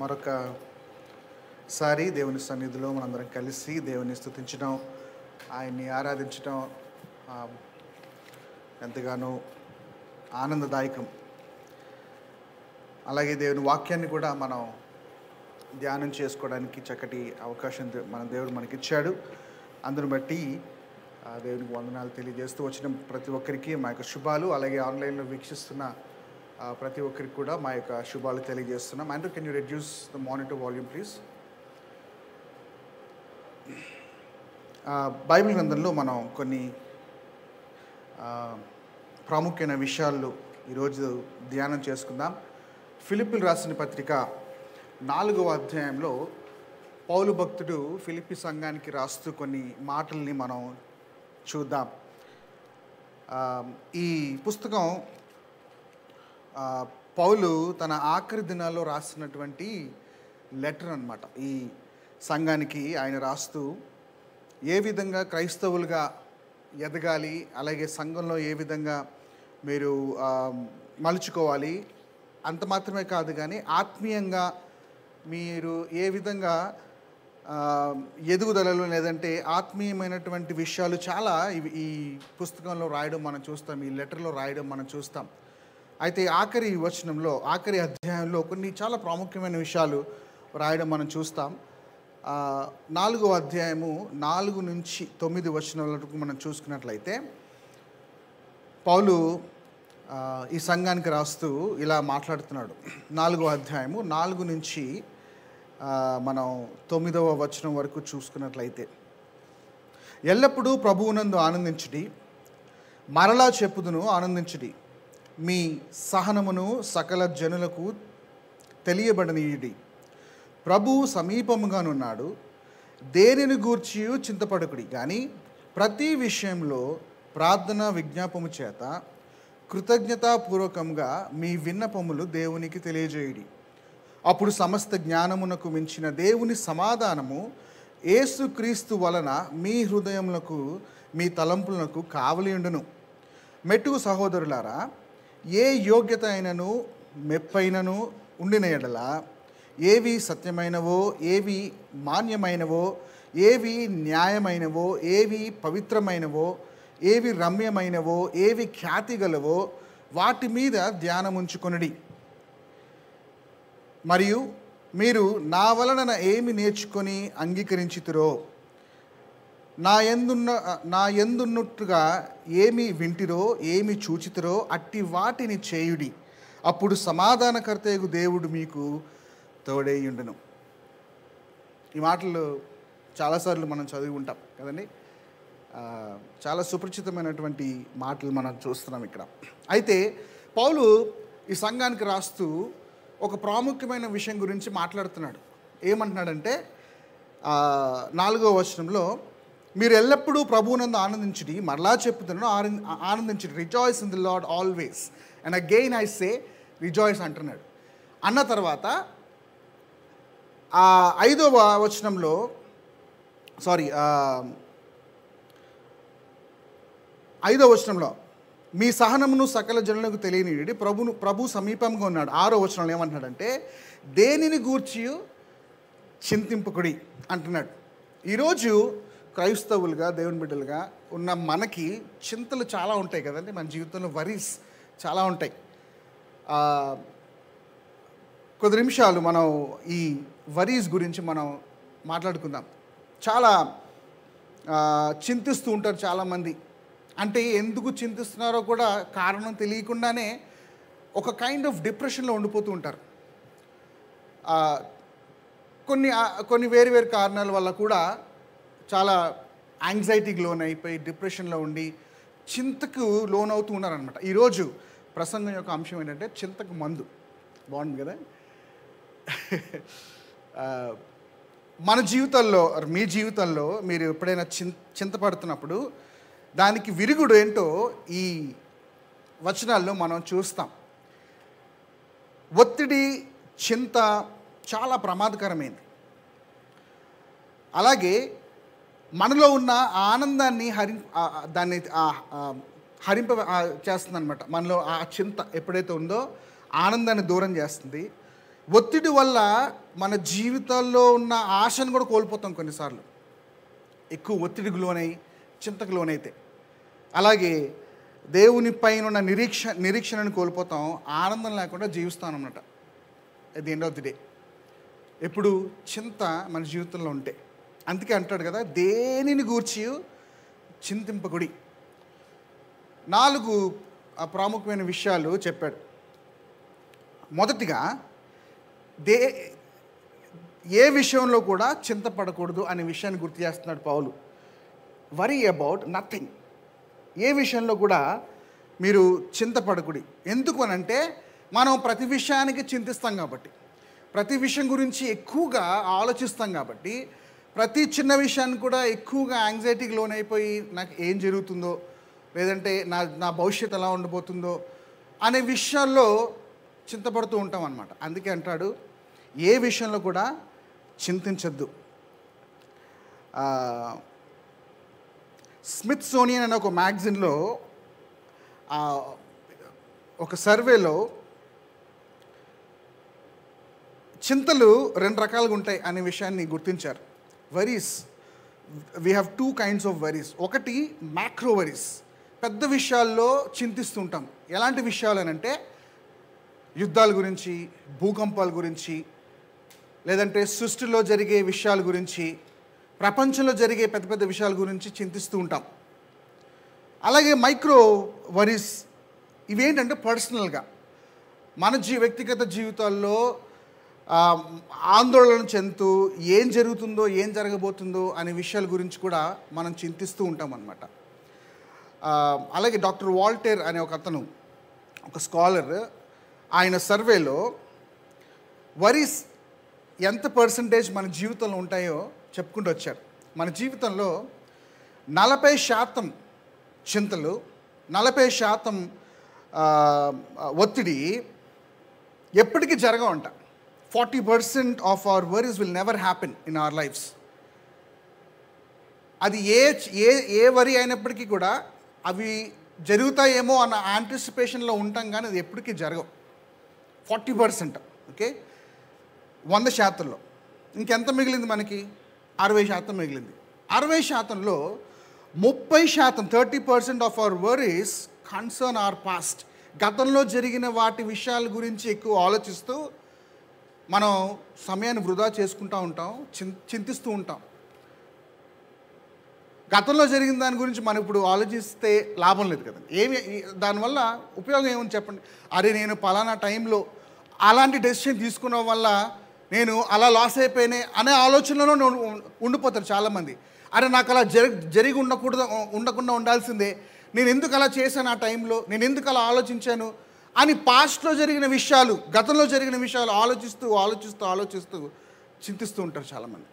మరొకసారి దేవుని సన్నిధిలో మనందరం కలిసి దేవుని స్తుతించడం, ఆయన్ని ఆరాధించడం ఎంతగానో ఆనందదాయకం. అలాగే దేవుని వాక్యాన్ని కూడా మనం ధ్యానం చేసుకోవడానికి చక్కటి అవకాశం మన దేవుడు మనకిచ్చాడు. అందును బట్టి దేవునికి వందనాలు తెలియజేస్తూ వచ్చిన ప్రతి ఒక్కరికి మా యొక్క శుభాలు, అలాగే ఆన్లైన్లో వీక్షిస్తున్న ప్రతి ఒక్కరికి కూడా మా యొక్క శుభాలు తెలియజేస్తున్నాం. And can you reduce the monitor volume please. Bible గ్రంథంలో మనం కొన్ని ప్రాముఖ్యమైన విషయాలు ఈరోజు ధ్యానం చేసుకుందాం. ఫిలిప్పీలు రాసిన పత్రిక 4వ అధ్యాయంలో పౌలు భక్తుడు ఫిలిప్పీ సంఘానికి రాస్తూ కొన్ని మాటల్ని మనం చూద్దాం. ఈ పుస్తకం పౌలు తన ఆఖరి దినాల్లో రాసినటువంటి లెటర్ అన్నమాట. ఈ సంఘానికి ఆయన రాస్తూ ఏ విధంగా క్రైస్తవులుగా ఎదగాలి, అలాగే సంఘంలో ఏ విధంగా మీరు మలుచుకోవాలి, అంత మాత్రమే కాదు కానీ ఆత్మీయంగా మీరు ఏ విధంగా ఎదుగుదలలో లేదంటే ఆత్మీయమైనటువంటి విషయాలు చాలా ఈ పుస్తకంలో రాయడం మనం చూస్తాం, ఈ లెటర్లో రాయడం మనం చూస్తాం. అయితే ఆఖరి అధ్యాయంలో కొన్ని చాలా ప్రాముఖ్యమైన విషయాలు రాయడం మనం చూస్తాం. 4వ అధ్యాయము 4 నుంచి 9 వచనాల వరకు మనం చూసుకున్నట్లయితే పౌలు ఈ సంఘానికి రాస్తూ ఇలా మాట్లాడుతున్నాడు. 4వ అధ్యాయము 4 నుంచి మనం 9వ వచనం వరకు చూసుకున్నట్లయితే, ఎల్లప్పుడూ ప్రభువునందు ఆనందించుడి, మరలా చెప్పుదును ఆనందించుడి, మీ సహనమును సకల జనులకు తెలియబడనీయుడి, ప్రభువు సమీపముగానున్నాడు, దేనిని గూర్చి చింతపడకుడి, కానీ ప్రతి విషయంలో ప్రార్థన విజ్ఞాపము చేత కృతజ్ఞతాపూర్వకంగా మీ విన్నపములు దేవునికి తెలియజేయుడి. అప్పుడు సమస్త జ్ఞానమునకు మించిన దేవుని సమాధానము యేసుక్రీస్తు వలన మీ హృదయములకు మీ తలంపులకు కావలియుండును. మెట్టుకు సహోదరులారా, ఏ యోగ్యత అయినను మెప్పైనను ఉండిన ఎడల, ఏవి సత్యమైనవో, ఏవి మాన్యమైనవో, ఏవి న్యాయమైనవో, ఏవి పవిత్రమైనవో, ఏవి రమ్యమైనవో, ఏవి ఖ్యాతి గలవో వాటి మీద ధ్యానముంచుకొనుడి. మరియు మీరు నా వలన ఏమి నేర్చుకొని అంగీకరించితిరో, నా యందున్నట్టుగా ఏమి వింటిరో, ఏమి చూచితిరో అట్టి వాటిని చేయుడి. అప్పుడు సమాధానకర్తయగు దేవుడు మీకు తోడేయుండును. ఈ మాటలు చాలాసార్లు మనం చదివి ఉంటాం కదండి. చాలా సుపరిచితమైనటువంటి మాటలు మనం చూస్తున్నాం ఇక్కడ. అయితే పౌలు ఈ సంఘానికి రాస్తూ ఒక ప్రాముఖ్యమైన విషయం గురించి మాట్లాడుతున్నాడు. ఏమంటున్నాడంటే 4వ వచనంలో, మీరు ఎల్లప్పుడూ ప్రభువునందు ఆనందించుడి, మరలా చెప్పుతున్నాను ఆనందించుడి, rejoice in the Lord always, and again I say rejoice అంటున్నాడు. అన్న తర్వాత 5వ వచనంలో 5వ వచనంలో, మీ సహనమును సకల జనులకు తెలియనియుడి, ప్రభు సమీపంగా ఉన్నాడు. 6వ వచనంలో ఏమంటున్నాడంటే, దేనిని గూర్చి చింతింపకుడి అంటున్నాడు. ఈరోజు క్రైస్తవులుగా దేవుని బిడ్డలుగా ఉన్న మనకి చింతలు చాలా ఉంటాయి కదండి. మన జీవితంలో వరీస్ చాలా ఉంటాయి. కొద్ది నిమిషాలు మనం ఈ వరీస్ గురించి మనం మాట్లాడుకుందాం. చాలా చింతిస్తూ ఉంటారు చాలామంది. అంటే ఎందుకు చింతిస్తున్నారో కూడా కారణం తెలియకుండానే ఒక కైండ్ ఆఫ్ డిప్రెషన్లో ఉండిపోతూ ఉంటారు. కొన్ని వేరు కారణాల వల్ల కూడా చాలా యాంగ్జైటీకి లోన్ అయిపోయి డిప్రెషన్లో ఉండి చింతకు లోన్ అవుతూ ఉన్నారనమాట. ఈరోజు ప్రసంగం యొక్క అంశం ఏంటంటే చింతకు మందు. బాగుంది కదా. మన జీవితంలో, మీ జీవితంలో మీరు ఎప్పుడైనా చింతపడుతున్నప్పుడు దానికి విరుగుడు ఏంటో ఈ వచనాల్లో మనం చూస్తాం. ఒత్తిడి, చింత చాలా ప్రమాదకరమైంది. అలాగే మనలో ఉన్న ఆనందాన్ని హరింప చేస్తుంది అనమాట. మనలో ఆ చింత ఎప్పుడైతే ఉందో ఆనందాన్ని దూరం చేస్తుంది. ఒత్తిడి వల్ల మన జీవితాల్లో ఉన్న ఆశను కూడా కోల్పోతాం కొన్నిసార్లు, ఎక్కువ ఒత్తిడికి లోనై చింతకు లోనైతే. అలాగే దేవుని పైన ఉన్న నిరీక్షణను కోల్పోతాం, ఆనందం లేకుండా జీవిస్తాం అన్నమాట at the end of the day, ఎప్పుడు చింత మన జీవితంలో ఉంటే. అందుకే అంటాడు కదా, దేనిని గూర్చి చింతింపకుడి. 4 ప్రాముఖ్యమైన విషయాలు చెప్పాడు. మొదటిగా ఏ విషయంలో కూడా చింతపడకూడదు అనే విషయాన్ని గుర్తు చేస్తున్నాడు పౌలు. Worry about nothing. ఏ విషయంలో కూడా మీరు చింతపడకుడి. ఎందుకు అనంటే, మనం ప్రతి విషయానికి చింతిస్తాం కాబట్టి, ప్రతి విషయం గురించి ఎక్కువగా ఆలోచిస్తాం కాబట్టి, ప్రతి చిన్న విషయాన్ని కూడా ఎక్కువగా యాంగ్జైటీకి లోనైపోయి నాకు ఏం జరుగుతుందో, లేదంటే నా భవిష్యత్తు ఎలా ఉండబోతుందో అనే విషయాల్లో చింతపడుతూ ఉంటాం అన్నమాట. అందుకే అంటాడు, ఏ విషయంలో కూడా చింతించద్దు. స్మిత్సోనియన్ అనే ఒక మ్యాగజిన్లో ఒక సర్వేలో చింతలు 2 రకాలుగా ఉంటాయి అనే విషయాన్ని గుర్తించారు. Worries, we have 2 kinds of worries. ఒకటి మ్యాక్రో వరీస్, పెద్ద విషయాల్లో చింతిస్తుంటాం. ఎలాంటి విషయాలు అనంటే, యుద్ధాల గురించి, భూకంపాల గురించి, లేదంటే సృష్టిలో జరిగే విషయాల గురించి, ప్రపంచంలో జరిగే పెద్ద పెద్ద విషయాల గురించి చింతిస్తూ ఉంటాం. అలాగే మైక్రో వరీస్, ఇవేంటంటే పర్సనల్గా మన వ్యక్తిగత జీవితాల్లో ఆందోళన చెందుతూ ఏం జరుగుతుందో, ఏం జరగబోతుందో అనే విషయాల గురించి కూడా మనం చింతిస్తూ ఉంటాం అన్నమాట. అలాగే డాక్టర్ వాల్టేర్ అనే ఒక అతను, ఒక స్కాలర్, ఆయన సర్వేలో వరీస్ ఎంత పర్సంటేజ్ మన జీవితంలో ఉంటాయో చెప్పుకుంటూ వచ్చారు. మన జీవితంలో 40% చింతలు, 40% ఒత్తిడి ఎప్పటికీ జరగవంట. 40% of our worries will never happen in our lives. అది ఏ వరీ అయినప్పటికీ కూడా అవి జరుగుతాయేమో అన్న యాంటిసిపేషన్లో ఉంటాం, కానీ అది ఎప్పటికీ జరగవు. 40%, ఓకే, 100%లో ఇంకెంత మిగిలింది మనకి? 60% మిగిలింది. 60%లో 30%, 30% of our worries concern our past. గతంలో జరిగిన వాటి విషయాల గురించి ఎక్కువ ఆలోచిస్తూ మనం సమయాన్ని వృధా చేసుకుంటూ ఉంటాం, చింతిస్తూ ఉంటాం. గతంలో జరిగిన దాని గురించి మనం ఇప్పుడు ఆలోచిస్తే లాభం లేదు కదండి. దానివల్ల ఉపయోగం ఏముంది చెప్పండి? అరే, నేను పలానా టైంలో అలాంటి డెసిషన్ తీసుకున్న వల్ల నేను అలా లాస్ అయిపోయినా అనే ఆలోచనలో ఉండిపోతారు చాలామంది. అరే, నాకు అలా జరిగి ఉండకుండా ఉండాల్సిందే, నేను ఎందుకు అలా చేశాను ఆ టైంలో, నేను ఎందుకు అలా ఆలోచించాను అని పాస్ట్లో జరిగిన విషయాలు, గతంలో జరిగిన విషయాలు ఆలోచిస్తూ చింతిస్తూ ఉంటారు చాలామంది.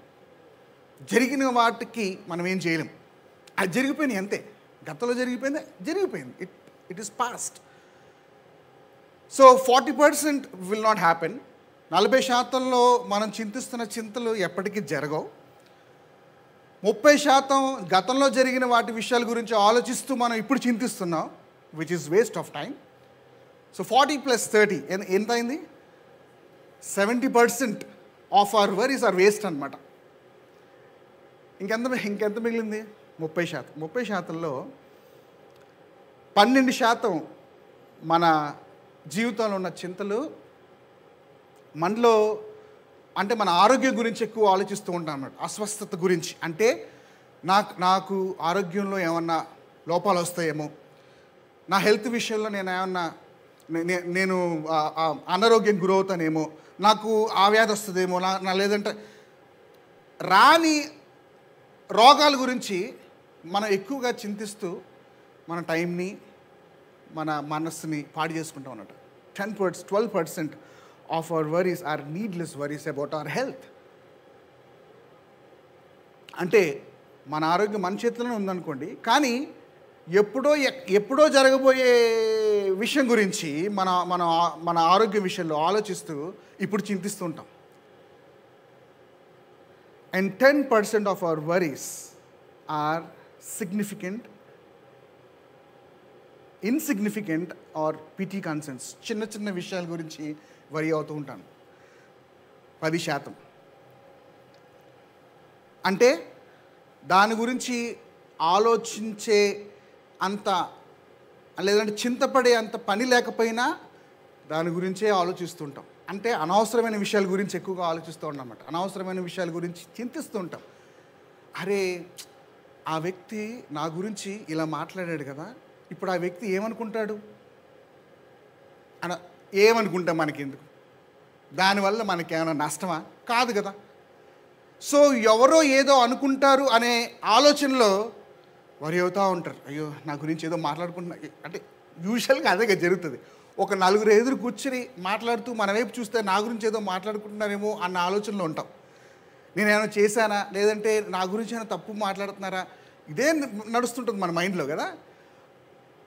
జరిగిన వాటికి మనం ఏం చేయలేం, అది జరిగిపోయినాయి అంతే. గతంలో జరిగిపోయింది, it is past. So 40% will not happen. 40%లో మనం చింతిస్తున్న చింతలు ఎప్పటికీ జరగవు. 30% గతంలో జరిగిన వాటి విషయాల గురించి ఆలోచిస్తూ మనం ఇప్పుడు చింతిస్తున్నాం, which is waste of time. So 40 + 30 ఎంత అయింది? 70% of our worries are waste అనమాట. ఇంకెంత మిగిలింది? 30%. 30%లో 12% మన జీవితంలో ఉన్న చింతలు మనలో, అంటే మన ఆరోగ్యం గురించి ఎక్కువ ఆలోచిస్తూ ఉంటాం అన్నమాట. అస్వస్థత గురించి, అంటే నాకు ఆరోగ్యంలో ఏమన్నా లోపాలు వస్తాయేమో, నా హెల్త్ విషయంలో నేను అనారోగ్యం గురవుతానేమో, నాకు ఆ వ్యాధి వస్తుందేమో, లేదంటే రాని రోగాల గురించి మనం ఎక్కువగా చింతిస్తూ మన టైంని, మన మనస్సుని పాడు చేసుకుంటాం అన్నమాట. 12% of our worries are needless worries about our health. అంటే మన ఆరోగ్యం మన చేతిలోనే ఉందనుకోండి, కానీ ఎప్పుడో జరగబోయే విషయం గురించి మన ఆరోగ్య విషయంలో ఆలోచిస్తూ ఇప్పుడు చింతిస్తూ ఉంటాం. And 10% of our worries are insignificant or petty concerns. చిన్న విషయాల గురించి వరి అవుతూ ఉంటాను. 10%. అంటే దాని గురించి ఆలోచించే అంత, లేదంటే చింతపడే అంత పని లేకపోయినా దాని గురించే ఆలోచిస్తుంటాం. అంటే అనవసరమైన విషయాల గురించి ఎక్కువగా ఆలోచిస్తూ ఉంటాం అన్నమాట. అనవసరమైన విషయాల గురించి చింతిస్తూ ఉంటాం. అరే, ఆ వ్యక్తి నా గురించి ఇలా మాట్లాడాడు కదా, ఇప్పుడు ఆ వ్యక్తి ఏమనుకుంటాడు ఏమనుకుంటాం, మనకెందుకు, దానివల్ల మనకేమైనా నష్టమా? కాదు కదా. సో ఎవరో ఏదో అనుకుంటారు అనే ఆలోచనలో వరి అవుతూ ఉంటారు. అయ్యో, నా గురించి ఏదో మాట్లాడుకుంటున్నా, అంటే యూజువల్గా అదే జరుగుతుంది. ఒక నలుగురు ఎదురు కూర్చుని మాట్లాడుతూ మన వైపు చూస్తే నా గురించి ఏదో మాట్లాడుకుంటున్నారేమో అన్న ఆలోచనలో ఉంటాం. నేనేమైనా చేశానా, లేదంటే నా గురించి ఏమైనా తప్పు మాట్లాడుతున్నారా, ఇదే నడుస్తుంటుంది మన మైండ్లో కదా.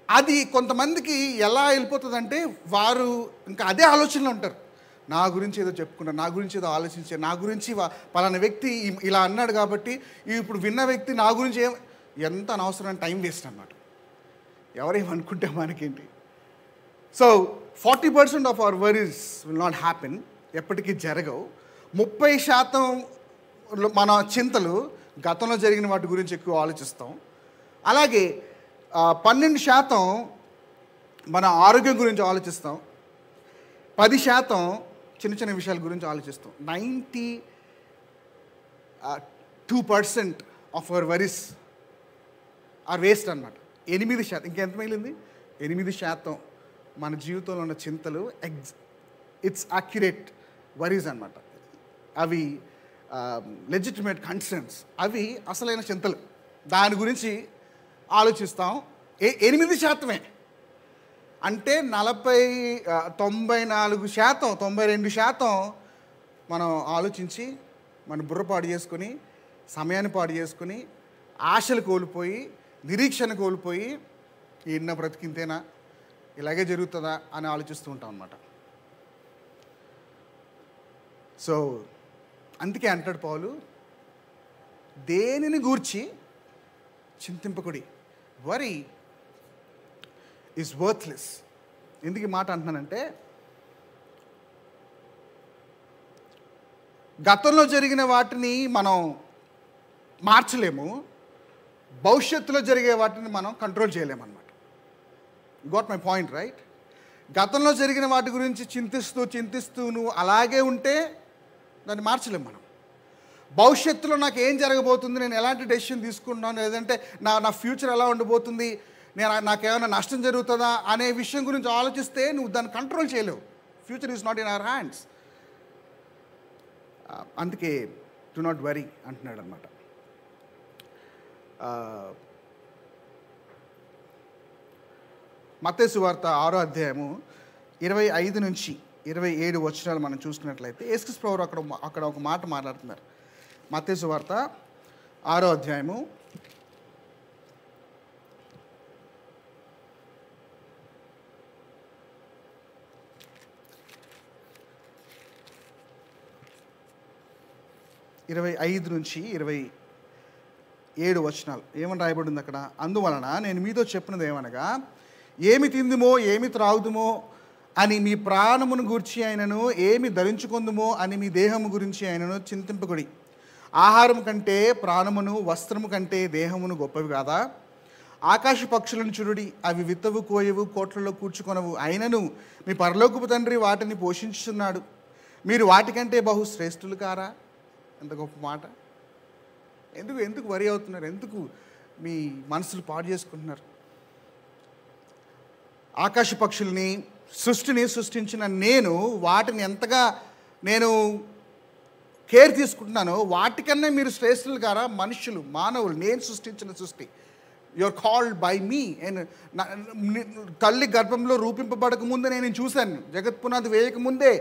అది కొంతమందికి ఎలా వెళ్ళిపోతుందంటే వారు ఇంకా అదే ఆలోచనలో ఉంటారు. నా గురించి ఏదో చెప్పుకున్నారు, నా గురించి ఏదో ఆలోచించారు, నా గురించి పలానా వ్యక్తి ఇలా అన్నాడు కాబట్టి ఇప్పుడు విన్న వ్యక్తి నా గురించి ఎంత అనవసరమైన టైం వేస్ట్ అన్నమాట. ఎవరేమనుకుంటే మనకేంటి. So 40% of our worries will not happen, ఎప్పటికీ జరగవు. 30% మన చింతలు గతంలో జరిగిన వాటి గురించి ఎక్కువ ఆలోచిస్తాం. అలాగే 12% మన ఆరోగ్యం గురించి ఆలోచిస్తాం. 10% చిన్న చిన్న విషయాల గురించి ఆలోచిస్తాం. 92% of our worries are waste అన్నమాట. 8%, ఇంకెంత మిగిలింది? 8% మన జీవితంలో ఉన్న చింతలు ఇట్స్ యాక్యురేట్ వరీస్ అన్నమాట. అవి లెజిటిమేట్ కన్సర్న్స్, అవి అసలైన చింతలు. దాని గురించి ఆలోచిస్తాం. 8% అంటే 94%, 92% మనం ఆలోచించి మన బుర్ర పాడు చేసుకొని, సమయాన్ని పాడు చేసుకొని, ఆశలు కోల్పోయి, నిరీక్షణ కోల్పోయి, ఈయన బ్రతికింతేనా, ఇలాగే జరుగుతుందా అని ఆలోచిస్తూ ఉంటాం అన్నమాట. సో అందుకే అంటాడు పౌలు, దేనిని గూర్చి చింతింపకుడి, వరీ ఈజ్ వర్త్లెస్. ఎందుకు ఈ మాట అంటున్నానంటే, గతంలో జరిగిన వాటిని మనం మార్చలేము, భవిష్యత్తులో జరిగే వాటిని మనం కంట్రోల్ చేయలేమన్నమాట. Got my point right? గతంలో జరిగిన వాటి గురించి చింతిస్తూ నువ్వు అలాగే ఉంటే దాన్ని మార్చలేము మనం. భవిష్యత్తులో నాకు ఏం జరగబోతుంది, నేను ఎలాంటి డెసిషన్ తీసుకుంటున్నాను, లేదంటే నా ఫ్యూచర్ ఎలా ఉండబోతుంది, నాకేమైనా నష్టం జరుగుతుందా అనే విషయం గురించి ఆలోచిస్తే నువ్వు దాన్ని కంట్రోల్ చేయలేవు. Future is not in our hands. అందుకే డు నాట్ వరీ అంటున్నాడు అనమాట. మత్తయి సువార్త 6వ అధ్యాయము 25 నుంచి 27 వచనాలు మనం చూసుకున్నట్లయితే యేసుక్రీస్తు ప్రభువు అక్కడ ఒక మాట మాట్లాడుతున్నారు. మత్తయి సువార్త 6వ అధ్యాయము 25 నుంచి 27 వచనాలు ఏమని రాయబడింది అక్కడ? అందువలన నేను మీతో చెప్పినది ఏమనగా, ఏమి తిందుమో ఏమి త్రాగుదుమో అని మీ ప్రాణమును గురించి ఆయనను, ఏమి ధరించుకుందుమో అని మీ దేహము గురించి ఆయనను చింతింపకుడి. ఆహారం కంటే ప్రాణమును, వస్త్రము కంటే దేహమును గొప్పవి కాదా? ఆకాశ పక్షులను చూడుడి, అవి విత్తవు, కోయవు, కోట్లలో కూర్చుకొనవు, అయినను మీ పరలోకపు తండ్రి వాటిని పోషించుచున్నాడు. మీరు వాటికంటే బహు శ్రేష్ఠులు కారా? ఎంత గొప్ప మాట. ఎందుకు వరి అవుతున్నారు? ఎందుకు మీ మనసులు పాడు చేసుకుంటున్నారు? ఆకాశ పక్షుల్ని, సృష్టిని సృష్టించిన నేను వాటిని ఎంతగా కేర్ తీసుకుంటున్నానో వాటికన్నా మీరు శ్రేష్ఠులు కారా? మనుషులు, మానవులు, నేను సృష్టించిన సృష్టి. యు ఆర్ కాల్డ్ బై మీ. తల్లి గర్భంలో రూపింపబడక ముందే నేను చూశాను, జగత్పునాది వేయకముందే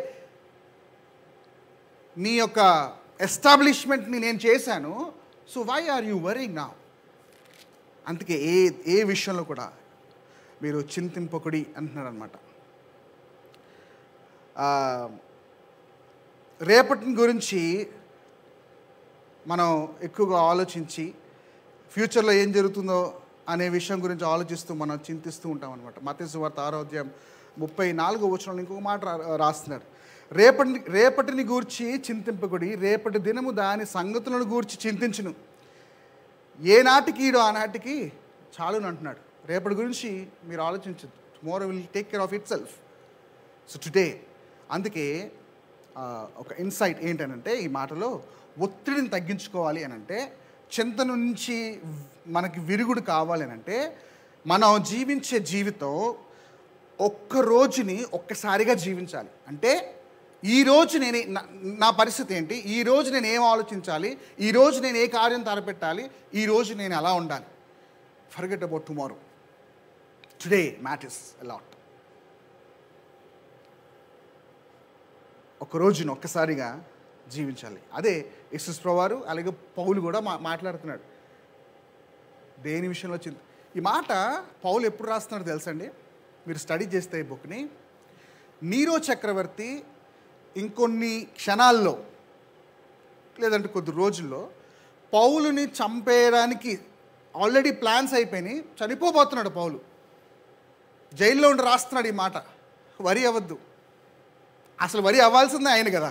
నీ యొక్క ఎస్టాబ్లిష్మెంట్ని నేను చేశాను. So why are you worrying now? అందుకే ఏ విషయంలో కూడా మీరు చింతింపకుడి అంటున్నారు అనమాట. రేపటి గురించి మనం ఎక్కువగా ఆలోచించి ఫ్యూచర్లో ఏం జరుగుతుందో అనే విషయం గురించి ఆలోచిస్తూ మనం చింతిస్తూ ఉంటాం అనమాట. మత్తయి సువార్త 6వ అధ్యాయం 34వ వచనంలో ఇంకొక మాట రాస్తున్నారు. రేపటిని గూర్చి చింతింపకుడి, రేపటి దినము దాని సంగతులను గూర్చి చింతించును. ఏనాటికి ఈడో ఆనాటికి చాలును అంటున్నాడు. రేపటి గురించి మీరు ఆలోచించదు. Tomorrow will take care of itself. So today అందుకే ఒక ఇన్సైట్ ఏంటనంటే ఈ మాటలో ఒత్తిడిని తగ్గించుకోవాలి అని అంటే, చింత నుంచి మనకి విరుగుడు కావాలి అని అంటే, మనం జీవించే జీవితం ఒక్క రోజుని ఒక్కసారిగా జీవించాలి. అంటే ఈరోజు నా పరిస్థితి ఏంటి, ఈరోజు నేను ఏం ఆలోచించాలి, ఈరోజు నేను ఏ కార్యం తలపెట్టాలి, ఈరోజు నేను ఎలా ఉండాలి. Forget about tomorrow. Today matters a lot. ఒక రోజును ఒక్కసారిగా జీవించాలి. అదే యేసుప్రభువు వారు అలాగే పౌలు కూడా మాట్లాడుతున్నాడు దేని విషయంలో ఈ మాట పౌలు ఎప్పుడు రాస్తున్నాడు తెలుసండి? మీరు స్టడీ చేస్తే ఈ బుక్ని, నీరో చక్రవర్తి ఇంకొన్ని క్షణాల్లో లేదంటే కొద్ది రోజుల్లో పౌలుని చంపేయడానికి ఆల్రెడీ ప్లాన్స్ అయిపోయినాయి. చనిపోబోతున్నాడు పౌలు. జైల్లో ఉండి రాస్తున్నాడు ఈ మాట. వరి అవ్వద్దు, అసలు వరి అవ్వాల్సిందే ఆయన కదా.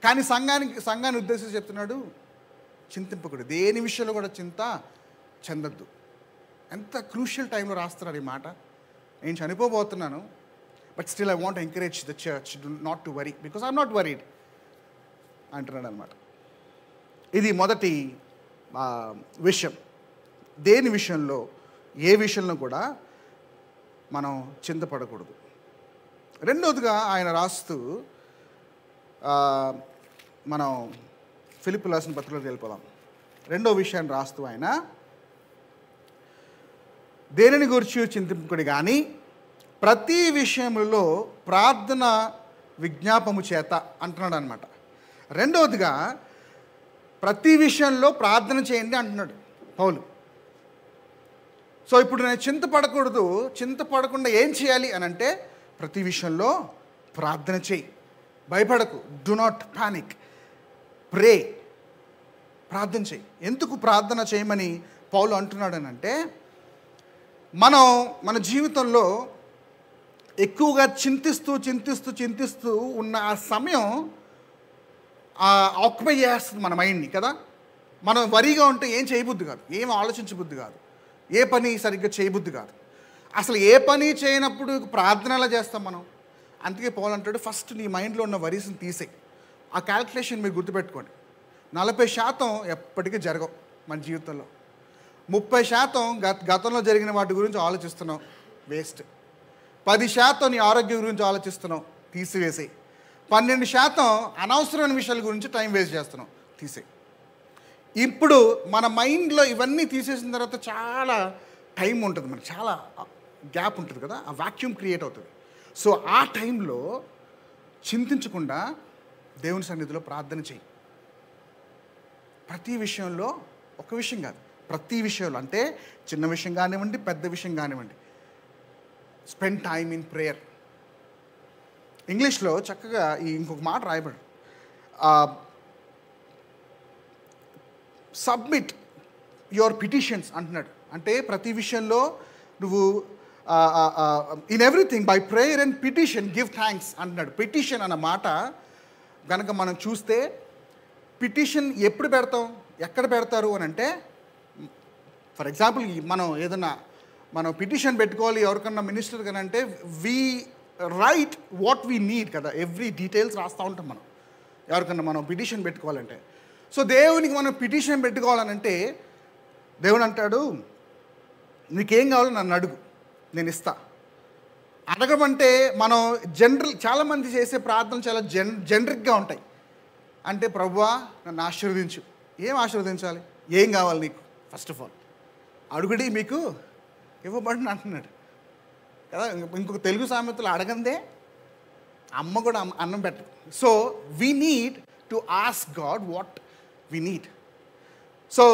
కానీ సంఘాన్ని ఉద్దేశించి చెప్తున్నాడు, చింతింపకూడదు, దేని విషయంలో కూడా చింత చెందద్దు. ఎంత క్రూషియల్ టైంలో రాస్తున్నాడు ఈ మాట. నేను చనిపోబోతున్నాను, but still I want encourage the church not to worry because I'm not worried అంటున్నాడు అనమాట. ఇది మొదటి విషయం. దేని విషయంలో ఏ విషయంలో కూడా మనం చింతపడకూడదు. రెండోదిగా ఆయన రాస్తూ మనం ఫిలిప్పీ రాసిన పత్రికలోకి వెళ్ళిపోదాం. రెండో విషయాన్ని రాస్తూ ఆయన దేనిని గురించి చింతింపుకుడి కానీ ప్రతి విషయంలో ప్రార్థన విజ్ఞాపము చేత అంటున్నాడు అనమాట. రెండవదిగా ప్రతి విషయంలో ప్రార్థన చేయండి అంటున్నాడు పౌలు. సో ఇప్పుడు నేను చింతపడకూడదు, చింతపడకుండా ఏం చేయాలి అని అంటే ప్రతి విషయంలో ప్రార్థన చేయి, భయపడకు, డు నాట్ పానిక్, ప్రే, ప్రార్థన చేయి. ఎందుకు ప్రార్థన చేయమని పౌలు అంటున్నాడు అని అంటే, మన జీవితంలో ఎక్కువగా చింతిస్తూ ఉన్న ఆ సమయం ఆక్యుపై చేస్తుంది మన మైండ్ని కదా. మనం వరిగా ఉంటే ఏం చేయబుద్ధి కాదు, ఏం ఆలోచించబుద్ధి కాదు, ఏ పని సరిగ్గా చేయబుద్ధి కాదు. అసలు ఏ పని చేయనప్పుడు ప్రార్థన ఎలా చేస్తాం మనం? అందుకే పౌలు అంటాడు, ఫస్ట్ నీ మైండ్లో ఉన్న వరీస్ని తీసేయి. ఆ క్యాల్కులేషన్ మీరు గుర్తుపెట్టుకోండి. 40% ఎప్పటికీ జరగవు మన జీవితంలో. 30% గతంలో జరిగిన వాటి గురించి ఆలోచిస్తున్నాం, వేస్ట్. 10% నీ ఆరోగ్యం గురించి ఆలోచిస్తున్నాం, తీసివేసేయి. 12% అనవసరమైన విషయాల గురించి టైం వేస్ట్ చేస్తున్నాం, తీసేయి. ఇప్పుడు మన మైండ్లో ఇవన్నీ తీసేసిన తర్వాత చాలా టైం ఉంటుంది, మనకి చాలా గ్యాప్ ఉంటుంది కదా, ఆ వాక్యూమ్ క్రియేట్ అవుతుంది. సో ఆ టైంలో చింతించకుండా దేవుని సన్నిధిలో ప్రార్థన చేయి. ప్రతి విషయంలో, ఒక విషయం కాదు, ప్రతి విషయంలో, అంటే చిన్న విషయం కానివ్వండి, పెద్ద విషయం కానివ్వండి, స్పెండ్ టైమ్ ఇన్ ప్రేయర్. ఇంగ్లీష్లో చక్కగా ఇంకొక మాట రాయబడి, సబ్మిట్ యువర్ పిటిషన్స్ అంటున్నాడు. అంటే ప్రతి విషయంలో నువ్వు in everything by prayer and petition give thanks అంటున్నాడు. పిటిషన్ అన్న మాట కనుక మనం చూస్తే, పిటిషన్ ఎప్పుడు పెడతాం, ఎక్కడ పెడతారు అని అంటే, ఫర్ ఎగ్జాంపుల్ మనం పిటిషన్ పెట్టుకోవాలి ఎవరికన్నా మినిస్టర్ కానీ అంటే, we write what we need కదా, ఎవ్రీ డీటెయిల్స్ రాస్తూ ఉంటాం మనం ఎవరికన్నా మనం పిటిషన్ పెట్టుకోవాలంటే. సో దేవునికి మనం పిటిషన్ పెట్టుకోవాలనంటే దేవుడు అంటాడు, నీకేం కావాలో నన్ను అడుగు, నేను ఇస్తా. అడగమంటే మనం చాలామంది చేసే ప్రార్థనలు చాలా జనరిక్గా ఉంటాయి. అంటే ప్రభువా నన్ను ఆశీర్వదించు. ఏం ఆశీర్వదించాలి, ఏం కావాలి నీకు? ఫస్ట్ ఆఫ్ ఆల్ అడుగుడి మీకు ఇవ్వబడిన అంటున్నాడు కదా. ఇంకొక తెలుగు సామెతలు అడగందే అమ్మ కూడా అన్నం పెట్టదు. So we need to ask God what we need. So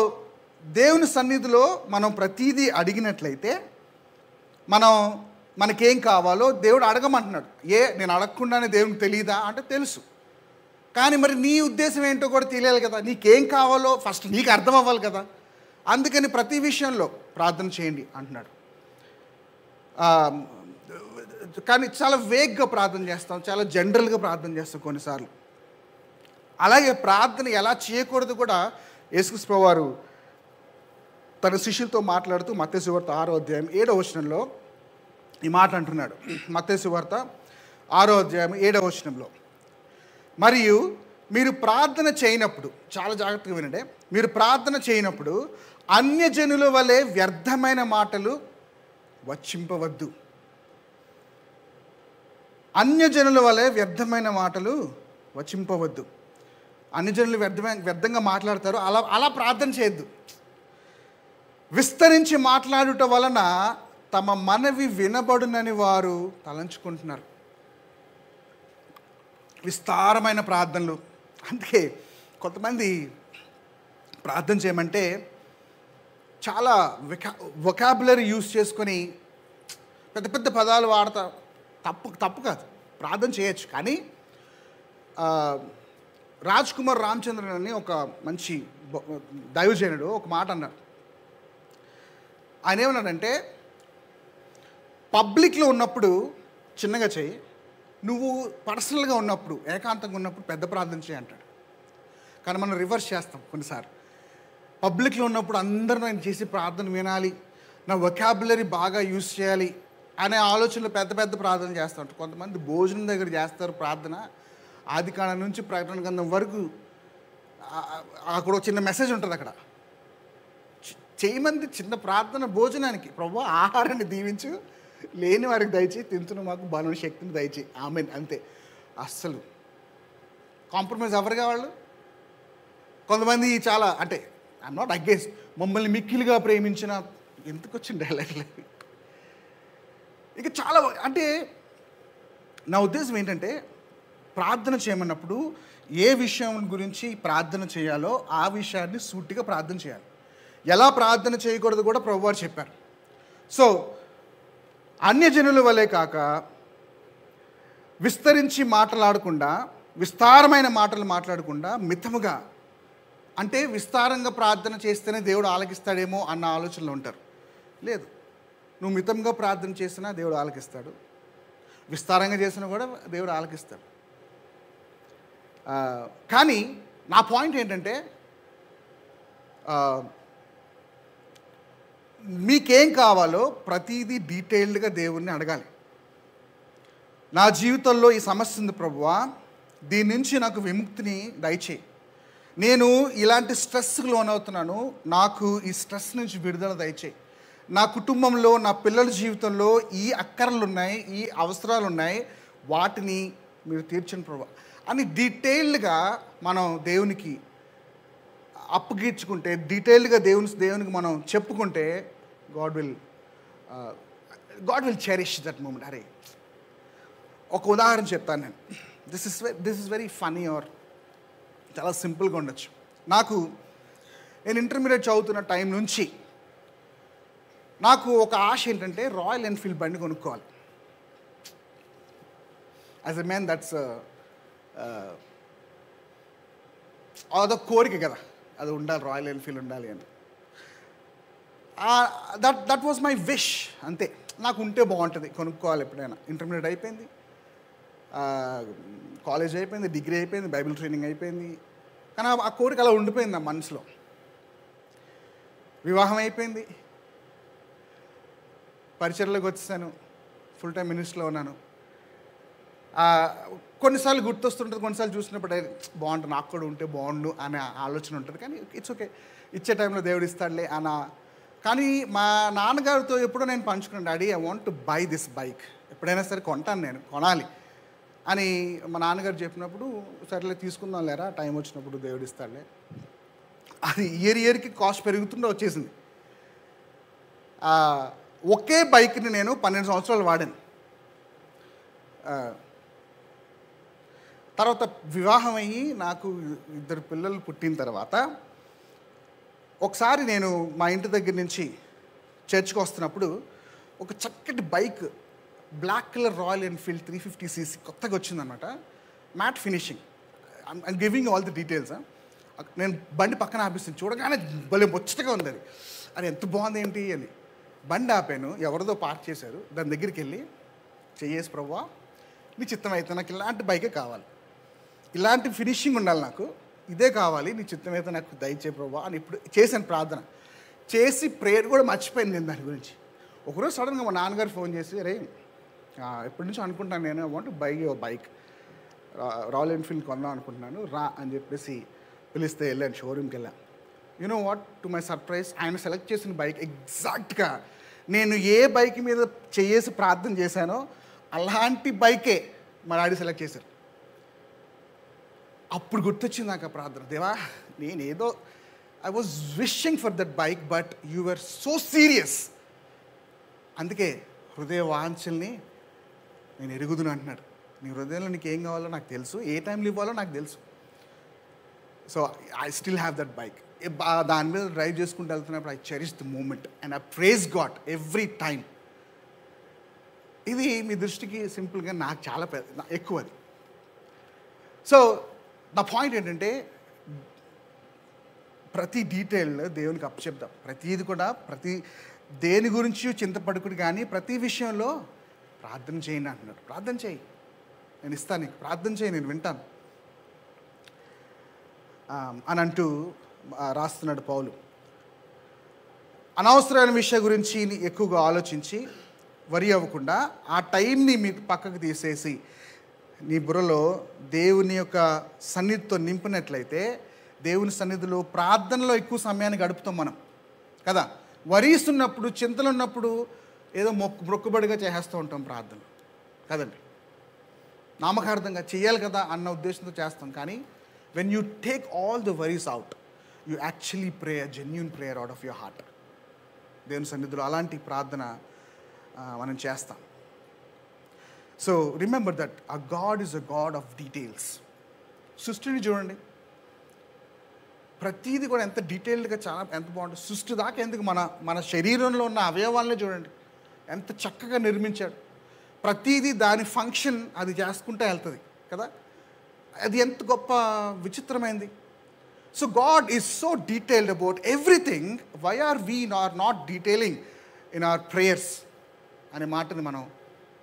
దేవుని సన్నిధిలో మనం ప్రతీదీ అడిగినట్లయితే మనకేం కావాలో దేవుడు అడగమంటున్నాడు. నేను అడగకుండానే దేవునికి తెలియదా అంటే తెలుసు, కానీ మరి నీ ఉద్దేశం ఏంటో కూడా తెలియాలి కదా, నీకేం కావాలో ఫస్ట్ నీకు అర్థం అవ్వాలి కదా. అందుకని ప్రతి విషయంలో ప్రార్థన చేయండి అంటున్నాడు. కానీ చాలా వేగ్గా ప్రార్థన చేస్తాం, చాలా జనరల్గా ప్రార్థన చేస్తాం కొన్నిసార్లు. అలాగే ప్రార్థన ఎలా చేయకూడదు కూడా యేసుక్రీస్తు ప్రభువారు తన శిష్యులతో మాట్లాడుతూ మత్తయి సువార్త 6వ అధ్యాయం 7వ వచనంలో ఈ మాట అంటున్నాడు. మత్తయి సువార్త 6వ అధ్యాయం 7వ వచనంలో, మరియు మీరు ప్రార్థన చేయనప్పుడు, చాలా జాగ్రత్తగా వినండి, మీరు ప్రార్థన చేయనప్పుడు అన్యజనుల వలె వ్యర్థమైన మాటలు వచింపవద్దు. అన్యజనుల వలె వ్యర్థమైన మాటలు వచింపవద్దు. అన్యజనులు వ్యర్థంగా మాట్లాడతారు, అలా ప్రార్థన చేయొద్దు. విస్తరించి మాట్లాడుట వలన తమ మనవి వినబడునని వారు తలంచుకుంటున్నారు. విస్తారమైన ప్రార్థనలు. అందుకే కొంతమంది ప్రార్థన చేయమంటే చాలా వొకాబులరీ యూజ్ చేసుకొని పెద్ద పెద్ద పదాలు వాడతారు. తప్పు కాదు, ప్రార్థన చేయొచ్చు. కానీ రాజ్ కుమార్ రామచంద్రన్ అని ఒక మంచి దైవజనుడు ఒక మాట అన్నాడు. ఆయన ఏమన్నాడంటే, పబ్లిక్లో ఉన్నప్పుడు చిన్నగా చేయి, నువ్వు పర్సనల్గా ఉన్నప్పుడు, ఏకాంతంగా ఉన్నప్పుడు పెద్ద ప్రార్థన చేయి అంటాడు. కానీ మనం రివర్స్ చేస్తాం కొన్నిసార్లు. పబ్లిక్లో ఉన్నప్పుడు అందరూ నేను చేసి ప్రార్థన వినాలి, నా వొకాబులరీ బాగా యూజ్ చేయాలి అనే ఆలోచనలు పెద్ద పెద్ద ప్రార్థన చేస్తూ ఉంటారు. కొంతమంది భోజనం దగ్గర చేస్తారు ప్రార్థన, ఆదికాండం నుంచి ప్రకటన గ్రంథం వరకు. అక్కడ ఒక చిన్న మెసేజ్ ఉంటుంది అక్కడ. చేయమంది చిన్న ప్రార్థన భోజనానికి, ప్రభువా ఆహారాన్ని దీవించు, లేని వారికి దయచేయి, తింటున్న మాకు బలం శక్తిని దయచేయి, ఆమెన్, అంతే. అస్సలు కాంప్రమైజ్ అవ్వరుగా వాళ్ళు. కొంతమంది చాలా, అంటే ఐఎమ్ నాట్ అగేన్స్ట్, మమ్మల్ని మిక్కిలిగా ప్రేమించిన, ఎందుకు వచ్చిన డైలాగ్లు ఇక చాలా. అంటే నా ఉద్దేశం ఏంటంటే, ప్రార్థన చేయమన్నప్పుడు ఏ విషయం గురించి ప్రార్థన చేయాలో ఆ విషయాన్ని సూటిగా ప్రార్థన చేయాలి. ఎలా ప్రార్థన చేయకూడదు కూడా ప్రభువారు చెప్పారు. సో అన్యజనుల వలె కాక విస్తరించి మాట్లాడకుండా, విస్తారమైన మాటలు మాట్లాడకుండా మితముగా, అంటే విస్తారంగా ప్రార్థన చేస్తేనే దేవుడు ఆలకిస్తాడేమో అన్న ఆలోచనలో ఉంటారు. లేదు, నువ్వు మితంగా ప్రార్థన చేసినా దేవుడు ఆలకిస్తాడు, విస్తారంగా చేసినా కూడా దేవుడు ఆలకిస్తాడు. కానీ నా పాయింట్ ఏంటంటే, మీకేం కావాలో ప్రతిదీ డీటెయిల్డ్గా దేవుణ్ణి అడగాలి. నా జీవితంలో ఈ సమస్య ఉంది ప్రభువా, దీని నుంచి నాకు విముక్తిని దయచేయి, నేను ఇలాంటి స్ట్రెస్కి లోనవుతున్నాను, నాకు ఈ స్ట్రెస్ నుంచి విడుదల దయచేయి, నా కుటుంబంలో నా పిల్లల జీవితంలో ఈ అక్కరలు ఉన్నాయి, ఈ అవసరాలు ఉన్నాయి, వాటిని మీరు తీర్చండి ప్రభువా అని డీటెయిల్డ్గా మనం దేవునికి అప్పగించుకుంటే, డీటెయిల్డ్గా దేవునికి మనం చెప్పుకుంటే, God will cherish that moment. అరే, ఒక ఉదాహరణ చెప్తాను నేను. This is very funny or చాలా సింపుల్గా ఉండొచ్చు. నేను ఇంటర్మీడియట్ చదువుతున్న టైం నుంచి నాకు ఒక ఆశ ఏంటంటే, రాయల్ ఎన్ఫీల్డ్ బండి కొనుక్కోవాలి. యాజ్ ఎ మ్యాన్ దట్స్ అదొక కోరిక కదా, అది ఉండాలి, రాయల్ ఎన్ఫీల్డ్ ఉండాలి అని. దట్ వాజ్ మై విష్, అంతే. నాకు ఉంటే బాగుంటుంది, కొనుక్కోవాలి ఎప్పుడైనా. ఇంటర్మీడియట్ అయిపోయింది, కాలేజ్ అయిపోయింది, డిగ్రీ అయిపోయింది, బైబిల్ ట్రైనింగ్ అయిపోయింది, కానీ ఆ కోరిక అలా ఉండిపోయింది నా మనసులో. వివాహం అయిపోయింది, పరిచర్లోకి వచ్చేసాను, ఫుల్ టైం మినిస్ట్రీలో ఉన్నాను. కొన్నిసార్లు గుర్తొస్తుంటుంది, కొన్నిసార్లు చూసినప్పుడు బాగుంటుంది, నాకు కూడా ఉంటే బాగుండు అనే ఆలోచన ఉంటుంది. కానీ ఇట్స్ ఓకే, ఇచ్చే టైంలో దేవుడు ఇస్తాడులే అన్న. కానీ మా నాన్నగారితో ఎప్పుడో నేను పంచుకున్నాను, daddy I want to buy this bike, ఎప్పుడైనా సరే కొంటాను, నేను కొనాలి అని మా నాన్నగారు చెప్పినప్పుడు, సరేలే తీసుకుందాం లేరా, టైం వచ్చినప్పుడు దేవుడు ఇస్తాడులే. అది ఇయర్కి కాస్ట్ పెరుగుతుండే వచ్చేసింది. ఒకే బైక్ని నేను 12 సంవత్సరాలు వాడాను. తర్వాత వివాహం అయ్యి నాకు 2 పిల్లలు పుట్టిన తర్వాత ఒకసారి నేను మా ఇంటి దగ్గర నుంచి చర్చ్కి వస్తున్నప్పుడు ఒక చక్కటి bike, black colour Royal Enfield 350cc కొత్తగా వచ్చిందనమాట, matte finishing. I'm giving all the details. నేను బండి పక్కన ఆపిస్తాను, చూడగానే భలే ముచ్చటగా ఉంది అది. అది ఎంత బాగుంది ఏంటి అని బండి ఆపాను, ఎవరిదో పార్క్ చేశారు. దాని దగ్గరికి వెళ్ళి చెయ్యేసి ప్రభువా నీ చిత్తం అయితే నాకు ఇలాంటి బైకే కావాలి, ఇలాంటి ఫినిషింగ్ ఉండాలి, నాకు ఇదే కావాలి, నీ చిత్తం అయితే నాకు దయచే ప్రభువా అని ఇప్పుడు చేశాను ప్రార్థన. చేసి ప్రేయర్ కూడా మర్చిపోయింది నేను దాని గురించి. ఒకరోజు సడన్గా మా నాన్నగారు ఫోన్ చేసి, అరే ఎప్పటి నుంచో అనుకుంటాను నేను want buy your bike, royal Enfield కొందాం అనుకుంటున్నాను రా అని చెప్పేసి పిలిస్తే వెళ్ళాను, షోరూమ్కి వెళ్ళాను. You know what, to my surprise ఆయన సెలెక్ట్ చేసిన బైక్ ఎగ్జాక్ట్గా నేను ఏ బైక్ మీద చేసి ప్రార్థన చేశానో అలాంటి బైకే మా డాడీ సెలెక్ట్ చేశారు. అప్పుడు గుర్తొచ్చింది నాకు ఆ ప్రార్థన, దేవా నేనేదో I was wishing for that bike but you were so serious. అందుకే హృదయ వాంఛల్ని నేను ఎరుగుదును అంటున్నాడు. నీ హృదయంలో నీకు ఏం కావాలో నాకు తెలుసు, ఏ టైంలో ఇవ్వాలో నాకు తెలుసు. So I still have that bike. దాని మీద డ్రైవ్ చేసుకుంటూ వెళ్తున్నప్పుడు I cherish the moment and I praise God every time. ఇది మీ దృష్టికి సింపుల్గా, నాకు చాలా ఎక్కువ అది. సో నా పాయింట్ ఏంటంటే ప్రతి డీటెయిల్ దేవునికి అప్పచెప్దాం. ప్రతిది కూడా దేని గురించి చింతపడుకుడు, కానీ ప్రతి విషయంలో ప్రార్థన చేయండి అంటున్నాడు. ప్రార్థన చేయి, నేను ఇస్తాను నీకు, ప్రార్థన చేయి, నేను వింటాను అని అంటూ రాస్తున్నాడు పౌలు. అనవసరమైన విషయం గురించి ఎక్కువగా ఆలోచించి వరి అవ్వకుండా ఆ టైంని మీరు పక్కకు తీసేసి నీ బుర్రలో దేవుని యొక్క సన్నిధితో నింపినట్లయితే, దేవుని సన్నిధిలో ప్రార్థనలో ఎక్కువ సమయాన్ని గడుపుతాం మనం కదా. వరీస్తున్నప్పుడు, చింతలు ఉన్నప్పుడు ఏదో మొక్కుబడిగా చేస్తూ ఉంటాం ప్రార్థన కదండి, నామకార్థంగా చేయాలి కదా అన్న ఉద్దేశంతో చేస్తాం. కానీ when you take all the worries out, you actually pray a genuine prayer out of your heart. దేవుని సన్నిధిలో అలాంటి ప్రార్థన మనం చేస్తాం. So remember that a God is a God of details. సృష్టిని చూడండి, ప్రతీది కూడా ఎంత డీటెయిల్డ్గా, చాలా ఎంత బాగుంటుంది. సృష్టి దాకా ఎందుకు, మన శరీరంలో ఉన్న అవయవాలనే చూడండి ఎంత చక్కగా నిర్మించాడు. ప్రతీది దాని ఫంక్షన్ అది చేసుకుంటూ వెళ్తుంది కదా. అది ఎంత గొప్ప విచిత్రమైంది. So God is so detailed about everything. Why are we not detailing in our prayers అనే మాటని మనం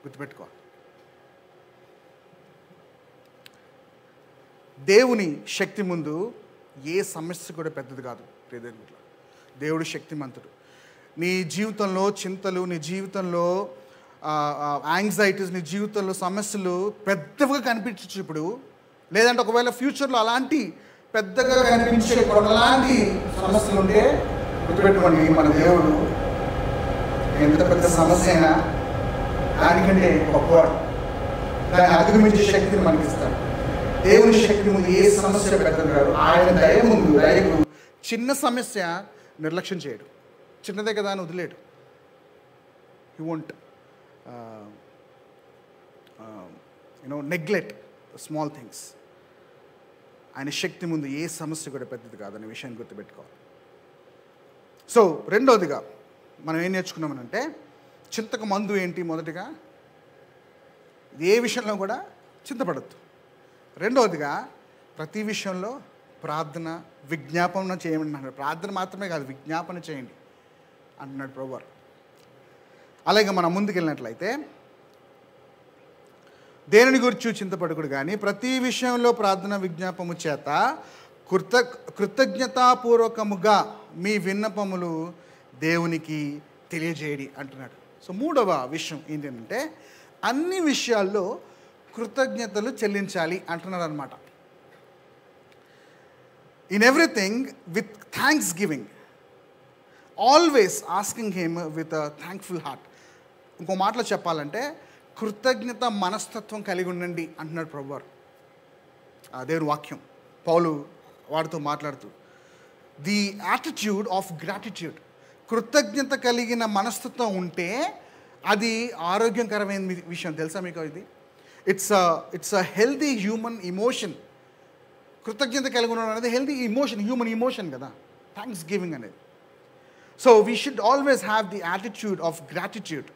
గుర్తుపెట్టుకోవాలి. దేవుని శక్తి ముందు ఏ సమస్య కూడా పెద్దది కాదు. దేవుడు శక్తిమంతుడు. నీ జీవితంలో చింతలు, నీ జీవితంలో యాంగ్జైటీస్, నీ జీవితంలో సమస్యలు పెద్దగా కనిపించచ్చు ఇప్పుడు, లేదంటే ఒకవేళ ఫ్యూచర్లో అలాంటి పెద్దగా కనిపించే అలాంటి సమస్యలు ఉంటే గుర్తుపెట్టుకోండి, మన దేవుడు ఎంత పెద్ద సమస్య అయినా దానికంటే గొప్పవాడు, దాన్ని అధిగమించే శక్తిని మనకిస్తాడు. దేవుని శక్తి ముందు ఏ సమస్య పెద్దది కాదు. ఆయన దయ ముందు, దయకు చిన్న సమస్య నిర్లక్ష్యం చేయడు. చిన్నదే కదా అని వదిలేడు. He won't neglect small things. ఆయన శక్తి ముందు ఏ సమస్య కూడా పెద్దది కాదనే విషయాన్ని గుర్తుపెట్టుకోవాలి. సో రెండోదిగా మనం ఏం నేర్చుకున్నామనంటే, చింతకు మందు ఏంటి? మొదటిగా ఏ విషయంలో కూడా చింతపడద్దు. రెండవదిగా ప్రతి విషయంలో ప్రార్థన, విజ్ఞాపన చేయమన్నాడు. ప్రార్థన మాత్రమే కాదు, విజ్ఞాపన చేయండి అంటున్నాడు ప్రభువారు. అలాగే మనం ముందుకెళ్ళినట్లయితే, దేనిని గురించి చింతపడకుడు కానీ ప్రతి విషయంలో ప్రార్థన విజ్ఞాపము చేత కృతజ్ఞతాపూర్వకముగా మీ విన్నపములు దేవునికి తెలియజేయడి అంటున్నాడు. సో మూడవ విషయం ఏంటంటే, అన్ని విషయాల్లో కృతజ్ఞతలు చెల్లించాలి అంటున్నాడు అనమాట. In everything with thanks giving, always asking him with a thankful heart. ఇంకో మాటలో చెప్పాలంటే, కృతజ్ఞత మనస్తత్వం కలిగి ఉండండి అంటున్నాడు ప్రభువారు. దేవుని వాక్యం పౌలు వాడితో మాట్లాడుతూ, ది యాటిట్యూడ్ ఆఫ్ గ్రాటిట్యూడ్. కృతజ్ఞత కలిగిన మనస్తత్వం ఉంటే అది ఆరోగ్యకరమైన విషయం. తెలుసా మీకు ఇది? It's a healthy human emotion. కృతజ్ఞత కలిగి ఉండడం అనేది హెల్దీ ఇమోషన్, హ్యూమన్ ఇమోషన్ కదా థ్యాంక్స్ గివింగ్ అనేది. So we should always have the attitude of gratitude,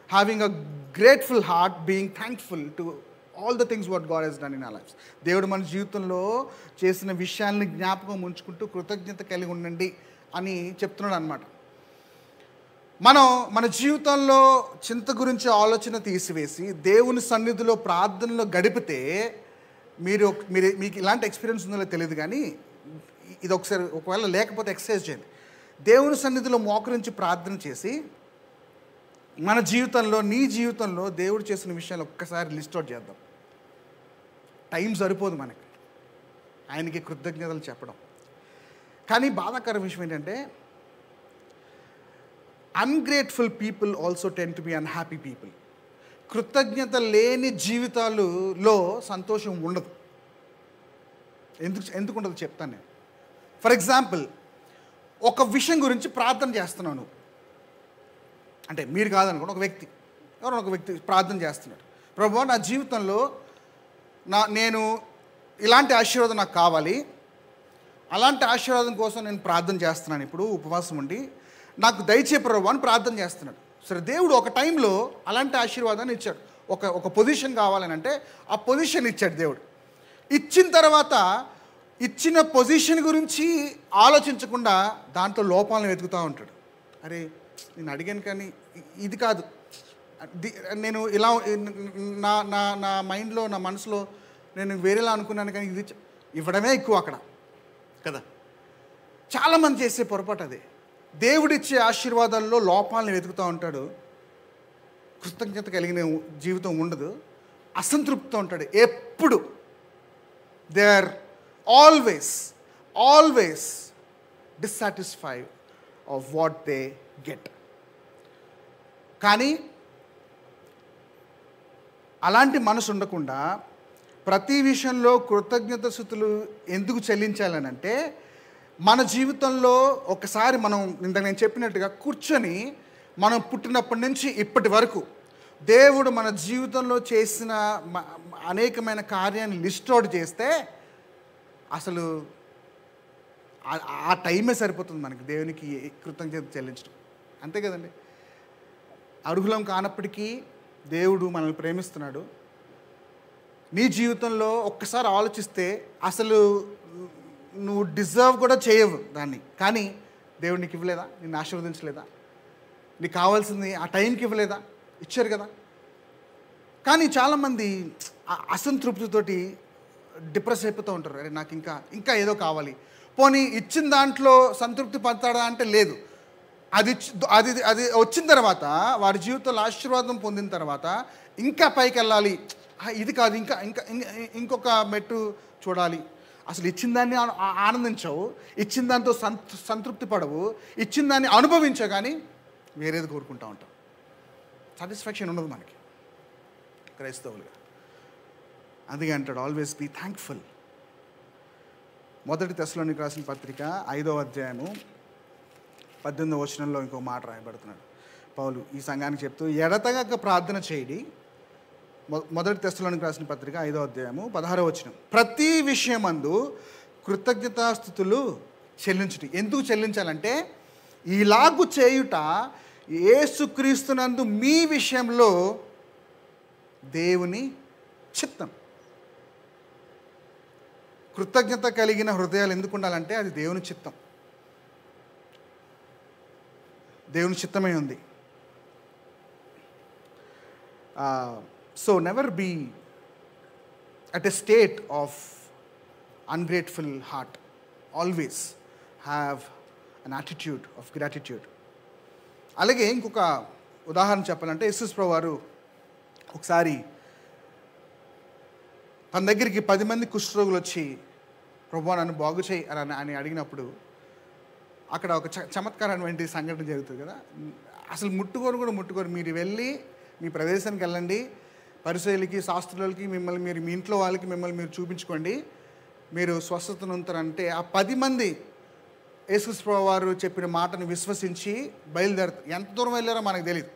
having a grateful heart, being thankful to all the things what God has done in our lives. దేవుడు మన జీవితంలో చేసిన విషయాల్ని జ్ఞాపకం ఉంచుకుంటూ కృతజ్ఞత కలిగి ఉండండి అని చెప్తున్నాడు అనమాట. మనం మన జీవితంలో చింత గురించి ఆలోచన తీసివేసి దేవుని సన్నిధిలో ప్రార్థనలో గడిపితే మీకు ఇలాంటి ఎక్స్పీరియన్స్ ఉందో తెలియదు, కానీ ఇది ఒకసారి ఒకవేళ లేకపోతే ఎక్సర్సైజ్ చేయండి. దేవుని సన్నిధిలో మోకరించి ప్రార్థన చేసి మన జీవితంలో, నీ జీవితంలో దేవుడు చేసిన విషయాలు ఒక్కసారి లిస్ట్ అవుట్ చేద్దాం. టైం సరిపోదు మనకి ఆయనకి కృతజ్ఞతలు చెప్పడం. కానీ బాధాకర విషయం ఏంటంటే, ungrateful people also ten to be unhappy people. కృతజ్ఞత లేని జీవితాలలో సంతోషం ఉండదు. ఎందుకు ఉండదు చెప్తాను నేను. ఫర్ ఎగ్జాంపుల్, ఒక విషయం గురించి ప్రార్థన చేస్తున్నాను, అంటే మీరు కాదనుకోండి, ఒక వ్యక్తి ప్రార్థన చేస్తున్నాడు. ప్రభువా, నా జీవితంలో నేను ఇలాంటి ఆశీర్వాదం నాకు కావాలి, అలాంటి ఆశీర్వాదం కోసం నేను ప్రార్థన చేస్తున్నాను, ఇప్పుడు ఉపవాసం ఉండి నాకు దయచే ప్రభువా అని ప్రార్థన చేస్తున్నాడు. సరే, దేవుడు ఒక టైంలో అలాంటి ఆశీర్వాదాన్ని ఇచ్చాడు. ఒక పొజిషన్ కావాలని అంటే ఆ పొజిషన్ ఇచ్చాడు దేవుడు. ఇచ్చిన తర్వాత ఇచ్చిన పొజిషన్ గురించి ఆలోచించకుండా దాంట్లో లోపాలను వెతుకుతూ ఉంటాడు. అరే, నేను అడిగాను కానీ ఇది కాదు, నేను ఇలా నా నా నా మైండ్లో, నా మనసులో నేను వేరేలా అనుకున్నాను, కానీ ఇది ఇవ్వడమే ఎక్కువ అక్కడ కదా. చాలామంది చేసే పొరపాటు అదే. దేవుడిచ్చే ఆశీర్వాదాల్లో లోపాలను వెతుకుతూ ఉంటాడు, కృతజ్ఞత కలిగిన జీవితం ఉండదు, అసంతృప్తితో ఉంటాడు ఎప్పుడు. They are always dissatisfied of what they get. కానీ అలాంటి మనసు ఉండకుండా ప్రతి విషయంలో కృతజ్ఞత స్తుతులు ఎందుకు చెల్లించాలనంటే, మన జీవితంలో ఒకసారి మనం ఇందాక నేను చెప్పినట్టుగా కూర్చొని మనం పుట్టినప్పటి నుంచి ఇప్పటి వరకు దేవుడు మన జీవితంలో చేసిన అనేకమైన కార్యాన్ని లిస్ట్ అవుట్ చేస్తే అసలు ఆ టైమే సరిపోతుంది మనకి దేవునికి కృతజ్ఞత చెల్లించడం. అంతే కదండి. అర్హులం కానప్పటికీ దేవుడు మనల్ని ప్రేమిస్తున్నాడు. నీ జీవితంలో ఒక్కసారి ఆలోచిస్తే అసలు నువ్వు డిజర్వ్ కూడా చేయవు దాన్ని, కానీ దేవుడు నీకు ఇవ్వలేదా? నిన్ను ఆశీర్వదించలేదా? నీకు కావాల్సింది ఆ టైంకి ఇవ్వలేదా? ఇచ్చారు కదా. కానీ చాలామంది అసంతృప్తితోటి డిప్రెస్ అయిపోతూ ఉంటారు. అరే, నాకు ఇంకా ఏదో కావాలి. పోనీ ఇచ్చిన దాంట్లో సంతృప్తి పడతాడా అంటే లేదు. అది వచ్చిన తర్వాత, వారి జీవితంలో ఆశీర్వాదం పొందిన తర్వాత ఇంకా పైకి వెళ్ళాలి, ఇది కాదు, ఇంకొక మెట్టు చూడాలి. అసలు ఇచ్చిన దాన్ని ఆనందించవు, ఇచ్చిన దాంతో సంతృప్తి పడవు, ఇచ్చిన దాన్ని అనుభవించవు, కానీ వేరేది కోరుకుంటూ ఉంటాం. సాటిస్ఫాక్షన్ ఉండదు మనకి క్రైస్తవులుగా. అందుకే అంటాడు, ఆల్వేస్ బీ థ్యాంక్ఫుల్. మొదటి తెస్సలోనికీయులకు రాసిన పత్రిక 5వ అధ్యాయము 18వ వచనంలో ఇంకో మాట రాయబడుతున్నాడు పౌలు ఈ సంఘానికి చెప్తూ, ఎడతెగక ప్రార్థన చేయడి. మొదటి తెస్సలోనికీయులకు రాసిన పత్రిక 5వ అధ్యాయము 16వ వచనం, ప్రతి విషయమందు కృతజ్ఞతాస్తుతులు చెల్లించుట. ఎందుకు చెల్లించాలంటే, ఇలాగు చేయుట యేసుక్రీస్తునందు మీ విషయంలో దేవుని చిత్తం. కృతజ్ఞత కలిగిన హృదయాలు ఎందుకు ఉండాలంటే అది దేవుని చిత్తం, దేవుని చిత్తమై ఉంది. So never be at a state of ungrateful heart. Always have an attitude of gratitude. అలాగే ఇంకొక ఉదాహరణ చెప్పాలంటే, యేసు ప్రభువు వారు ఒకసారి తన దగ్గరికి 10 మంది కుష్ఠరోగులు వచ్చి, ప్రభువా నన్ను బాగు చేయి అని అడిగినప్పుడు అక్కడ ఒక చమత్కారమైన సంఘటన జరుగుతుంది కదా. అసలు ముట్టుకోరు. మీరు వెళ్ళి మీ ప్రదేశానికి వెళ్ళండి, పరిసయ్యులకి శాస్త్రులకి మీరు మీ ఇంట్లో వాళ్ళకి మిమ్మల్ని మీరు చూపించుకోండి, మీరు స్వస్థతను ఉంటారంటే ఆ 10 మంది యేసు ప్రభువు వారు చెప్పిన మాటను విశ్వసించి బయలుదేరుతారు. ఎంత దూరం వెళ్ళారో మనకు తెలియదు,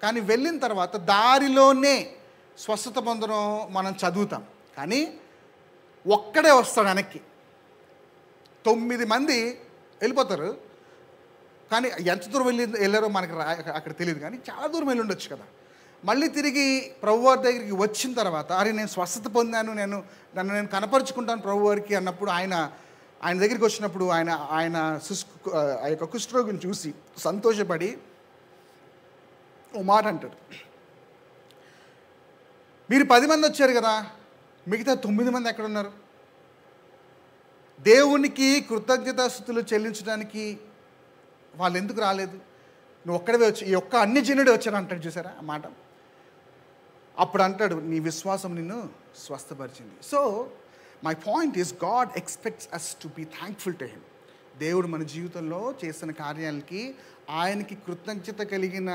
కానీ వెళ్ళిన తర్వాత దారిలోనే స్వస్థత పొందడం మనం చదువుతాం. కానీ ఒక్కడే వస్తాడు వెనక్కి. 9 మంది వెళ్ళిపోతారు, కానీ ఎంత దూరం వెళ్ళారో మనకి అక్కడ తెలియదు, కానీ చాలా దూరం వెళ్ళి ఉండొచ్చు కదా. మళ్ళీ తిరిగి ప్రభువారి దగ్గరికి వచ్చిన తర్వాత, అరే నేను స్వస్థత పొందాను, నన్ను నేను కనపరుచుకుంటాను ప్రభువారికి అన్నప్పుడు ఆయన దగ్గరికి వచ్చినప్పుడు ఆయన ఆ యొక్క కుష్ఠరోగిని చూసి సంతోషపడి ఓ మాట అంటాడు, మీరు 10 మంది వచ్చారు కదా, మిగతా 9 మంది ఎక్కడున్నారు? దేవునికి కృతజ్ఞతాస్తుతులు చెల్లించడానికి వాళ్ళు ఎందుకు రాలేదు? నువ్వు ఒక్కడవే వచ్చి, ఈ ఒక్క అన్యజనుడే వచ్చాడు అంటాడు, చూసారా ఆ మాట. అప్పుడు అంటాడు, నీ విశ్వాసం నిన్ను స్వస్థపరిచింది. So my point is, God expects us to be thankful to him. దేవుడు మన జీవితంలో చేసిన కార్యాలకి ఆయనకి కృతజ్ఞత కలిగిన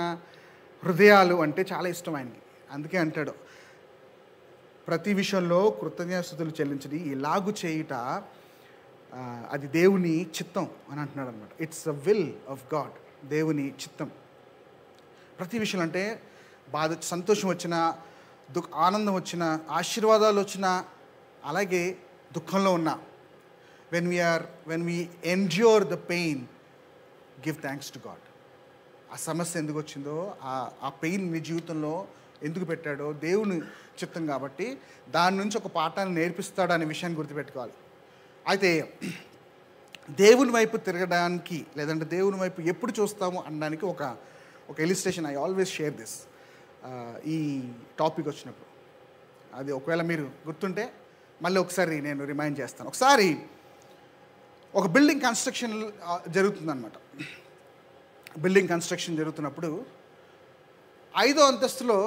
హృదయాలు అంటే చాలా ఇష్టం ఆయనకి. అందుకే అంటాడు, ప్రతి విషయంలో కృతజ్ఞతాస్తుతులు చెల్లించడి, ఇలాగు చేయుట అది దేవుని చిత్తం అని అంటున్నాడు అనమాట. It's the will of God, దేవుని చిత్తం. ప్రతి విషయంలో అంటే బాధ, సంతోషం వచ్చినా, ఆనందం వచ్చినా, ఆశీర్వాదాలు వచ్చినా, అలాగే దుఃఖంలో ఉన్నా, when we endure the pain, give thanks to God. ఆ సమస్య ఎందుకు వచ్చిందో, ఆ పెయిన్ నీ జీవితంలో ఎందుకు పెట్టాడో దేవుని చిత్తం కాబట్టి దాని నుంచి ఒక పాఠాన్ని నేర్పిస్తాడు అనే విషయాన్ని గుర్తుపెట్టుకోవాలి. అయితే దేవుని వైపు తిరగడానికి, లేదంటే దేవుని వైపు ఎప్పుడు చూస్తాము అనడానికి ఒక illustration I always share this ఈ టాపిక్ వచ్చినప్పుడు. అది ఒకవేళ మీరు గుర్తుంటే మళ్ళీ ఒకసారి నేను రిమైండ్ చేస్తాను. ఒకసారి ఒక బిల్డింగ్ కన్స్ట్రక్షన్ జరుగుతుందన్నమాట. బిల్డింగ్ కన్స్ట్రక్షన్ జరుగుతున్నప్పుడు 5వ అంతస్తులో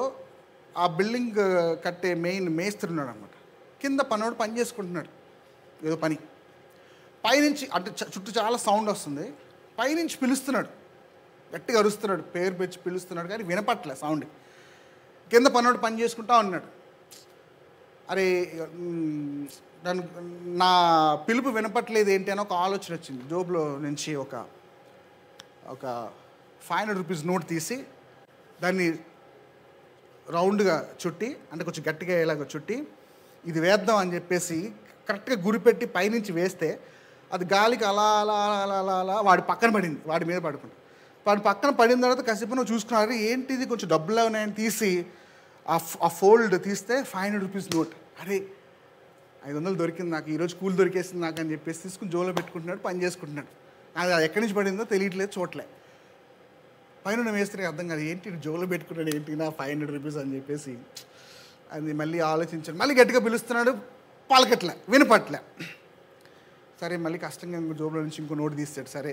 ఆ బిల్డింగ్ కట్టే మెయిన్ మేస్త్రి ఉన్నాడు అనమాట. కింద పనోడు పని చేసుకుంటున్నాడు, ఏదో పని. పైనుంచి అంటే చుట్టూ చాలా సౌండ్ వస్తుంది, పైనుంచి పిలుస్తున్నాడు, గట్టిగా అరుస్తున్నాడు, పేరు పెంచి పిలుస్తున్నాడు, కానీ వినపట్లే సౌండ్. కింద పనోడు పని చేసుకుంటా ఉన్నాడు. అరే నా పిలుపు వినపట్లేదు ఏంటి అని ఒక ఆలోచన వచ్చింది. జోబులో నుంచి ఒక 500 రూపీస్ నోట్ తీసి దాన్ని రౌండ్గా చుట్టి, అంటే కొంచెం గట్టిగా అయ్యేలాగా చుట్టి, ఇది వేద్దాం అని చెప్పేసి కరెక్ట్గా గురిపెట్టి పైనుంచి వేస్తే అది గాలికి అలా అలా అలా అలా అలా వాడి పక్కన పడింది, వాడి మీద పడుకుంది. వాడి పక్కన పడిన తర్వాత కాసేపు నువ్వు చూసుకున్నారు, ఏంటిది కొంచెం డబ్బులు ఉన్నాయని తీసి ఆ ఫోల్డ్ తీస్తే 500 రూపీస్ నోట్. అరే 500 దొరికింది నాకు, ఈరోజు కూల్ దొరికేసింది నాకు అని చెప్పేసి తీసుకుని జోలో పెట్టుకుంటున్నాడు, పని చేసుకుంటున్నాడు. అది ఎక్కడి నుంచి పడిందో తెలియట్లేదు, చూడలే. పైన మేస్త్రికి అర్థం కాదు, ఏంటి జోలో పెట్టుకున్నాడు ఏంటి నా 500 రూపీస్ అని చెప్పేసి అది మళ్ళీ ఆలోచించాడు. మళ్ళీ గట్టిగా పిలుస్తున్నాడు, పలకట్లే, వినపట్లే. సరే మళ్ళీ కష్టంగా ఇంకో జోబులో నుంచి ఇంకో నోట్ తీస్తాడు. సరే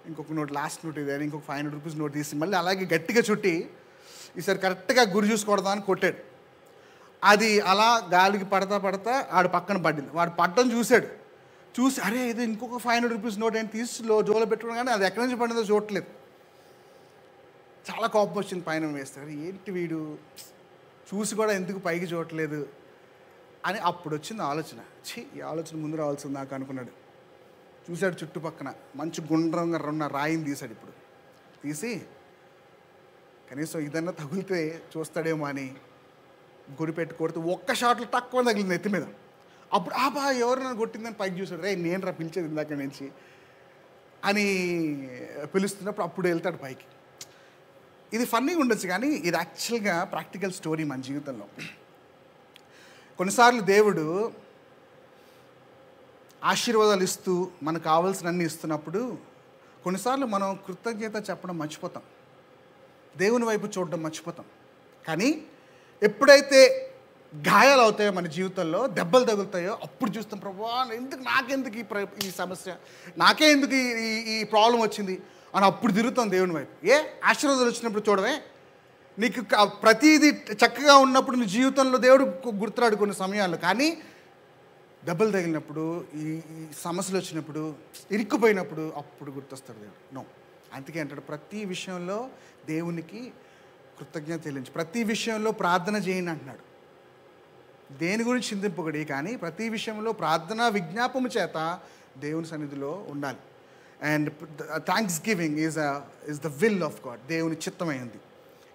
ఇంకొక నోట్, లాస్ట్ నోట్ ఇది అని ఇంకొక 500 రూపీస్ నోట్ తీసి మళ్ళీ అలాగే గట్టిగా చుట్టి ఈసారి కరెక్ట్గా గురి చూసుకోవడదా అని కొట్టాడు. అది అలా గాలికి పడతా ఆడు పక్కన పడింది. వాడు పట్టడం చూసి అరే ఇది ఇంకొక 500 రూపీస్ నోట్ అని తీసి జోలో పెట్టుకున్నాం, కానీ అది ఎక్కడి నుంచి పడిందో చూడట్లేదు. చాలా కోపం వచ్చింది పైన వేస్తారు, ఏంటి వీడు చూసి కూడా ఎందుకు పైకి చూడట్లేదు అని. అప్పుడు వచ్చింది ఆలోచన, ఈ ఆలోచన ముందు రావాల్సింది నాకు అనుకున్నాడు. చూశాడు చుట్టుపక్కన మంచి గుండ్రంగా ఉన్న రాయిని తీశాడు. ఇప్పుడు తీసి కనీసం ఇదన్నా తగిలితే చూస్తాడేమో అని గురిపెట్టి కొడితే ఒక్క షాట్లో తక్కువ తగిలింది ఎత్తి మీద. అప్పుడు ఎవరు నన్ను కొట్టిందని పైకి చూశాడు, రే నేను రా పిలిచేది ఇందాక నుంచి అని పిలుస్తున్నప్పుడు అప్పుడు వెళ్తాడు పైకి. ఇది ఫన్నీగా ఉండొచ్చు, కానీ ఇది యాక్చువల్గా ప్రాక్టికల్ స్టోరీ మన జీవితంలో. కొన్నిసార్లు దేవుడు ఆశీర్వాదాలు ఇస్తూ మనకు కావాల్సినన్ని ఇస్తున్నప్పుడు కొన్నిసార్లు మనం కృతజ్ఞత చెప్పడం మర్చిపోతాం, దేవుని వైపు చూడడం మర్చిపోతాం. కానీ ఎప్పుడైతే గాయాలు అవుతాయో మన జీవితంలో, దెబ్బలు తగులుతాయో, అప్పుడు చూస్తాం, ప్రభువా నాకెందుకు ఈ సమస్య, నాకే ఎందుకు ఈ ప్రాబ్లం వచ్చింది అని అప్పుడు తిరుగుతాం దేవుని వైపు. ఆశీర్వాదాలు వచ్చినప్పుడు చూడవే, నీకు ప్రతిదీ చక్కగా ఉన్నప్పుడు నీ జీవితంలో దేవుడు గుర్తురాడు కొన్ని సమయాల్లో. కానీ దెబ్బలు తగిలినప్పుడు, ఈ సమస్యలు వచ్చినప్పుడు, ఇరుక్కుపోయినప్పుడు అప్పుడు గుర్తొస్తాడు దేవుడు. నో, అందుకే అంటాడు ప్రతి విషయంలో దేవునికి కృతజ్ఞత చెల్లించి, ప్రతి విషయంలో ప్రార్థన చేయండి అంటున్నాడు. దేని గురించి చింతింపకడి, కానీ ప్రతి విషయంలో ప్రార్థన విజ్ఞాపము చేత దేవుని సన్నిధిలో ఉండాలి. And thanks giving is the will of God, దేవుని చిత్తమైంది.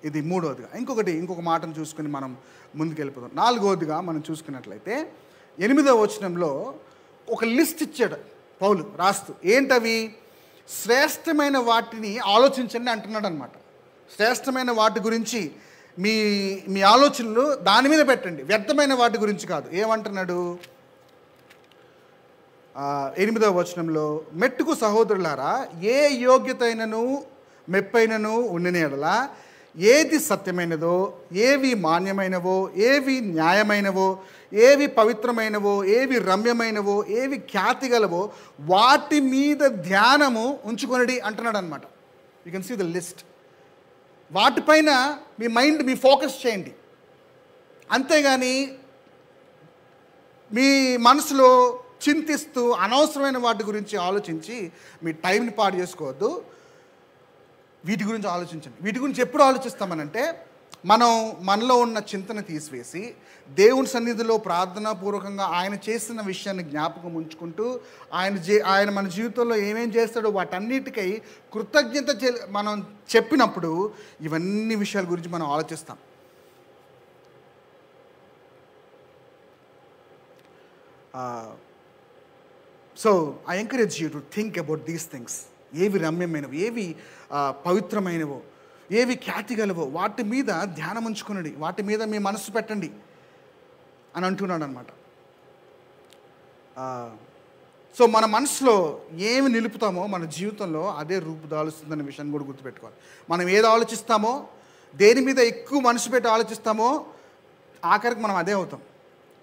ఇది మూడవదిగా. ఇంకొక మాటను చూసుకుని మనం ముందుకు వెళ్ళిపోతాం. నాలుగవదిగా మనం చూసుకున్నట్లయితే 8వ వచనంలో ఒక లిస్ట్ ఇచ్చాడు పౌలు రాస్తూ. ఏంటవి? శ్రేష్టమైన వాటిని ఆలోచించండి అంటున్నాడు అనమాట. శ్రేష్టమైన వాటి గురించి మీ ఆలోచనలు దాని మీద పెట్టండి, వ్యర్థమైన వాటి గురించి కాదు. ఏమంటున్నాడు? 8వ వచనంలో, మెట్టుకు సహోదరులారా, ఏ యోగ్యతైనను మెప్పైనను ఉండిన యెడల ఏది సత్యమైనదో, ఏవి మాన్యమైనవో, ఏవి న్యాయమైనవో, ఏవి పవిత్రమైనవో, ఏవి రమ్యమైనవో, ఏవి ఖ్యాతి గలవో వాటి మీద ధ్యానము ఉంచుకొనడి అంటున్నాడు అనమాట. You can see the list. వాటిపైన మీ ఫోకస్ చేయండి. అంతేగాని మీ మనసులో చింతిస్తూ అనవసరమైన వాటి గురించి ఆలోచించి మీ టైంని పాడు చేసుకోవద్దు. వీటి గురించి ఆలోచించండి. వీటి గురించి ఎప్పుడు ఆలోచిస్తామనంటే మనం మనలో ఉన్న చింతన తీసివేసి దేవుని సన్నిధిలో ప్రార్థనాపూర్వకంగా ఆయన చేసిన విషయాన్ని జ్ఞాపకం ఉంచుకుంటూ ఆయన మన జీవితంలో ఏమేం చేస్తాడో వాటన్నిటికై కృతజ్ఞత మనం చెప్పినప్పుడు ఇవన్నీ విషయాల గురించి మనం ఆలోచిస్తాం. So I encourage you to think about these things. ఏవి రమ్యమైనవో, ఏవి పవిత్రమైనవో, ఏవి ఖ్యాతి గలవో వాటి మీద ధ్యానం ఉంచుకునండి, వాటి మీద మీ మనసు పెట్టండి అని అంటున్నాడు అనమాట. సో మన మనసులో ఏమి నిలుపుతామో మన జీవితంలో అదే రూపుదాలుస్తుందనే విషయాన్ని కూడా గుర్తుపెట్టుకోవాలి. మనం ఏది ఆలోచిస్తామో, దేని మీద ఎక్కువ మనసు పెట్టి ఆలోచిస్తామో ఆఖరికి మనం అదే అవుతాం.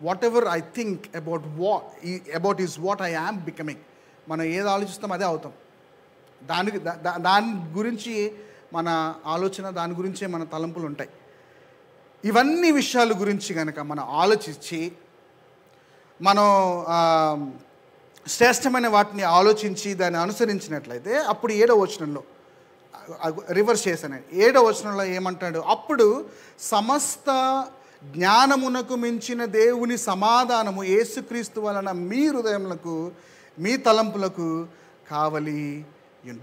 What ever I think about is what I am becoming. మనం ఏది ఆలోచిస్తామో అదే అవుతాం. దాని గురించి మన ఆలోచన, దాని గురించే మన తలంపులు ఉంటాయి. ఇవన్నీ విషయాల గురించి కనుక మనం ఆలోచించి మనం శ్రేష్టమైన వాటిని ఆలోచించి దాన్ని అనుసరించినట్లయితే అప్పుడు 7వ వచనంలో రివర్స్ చేశాను. 7వ వచనంలో ఏమంటాడు? అప్పుడు సమస్త జ్ఞానమునకు మించిన దేవుని సమాధానము యేసుక్రీస్తు వలన మీ హృదయములకు, మీ తలంపులకు కావలి.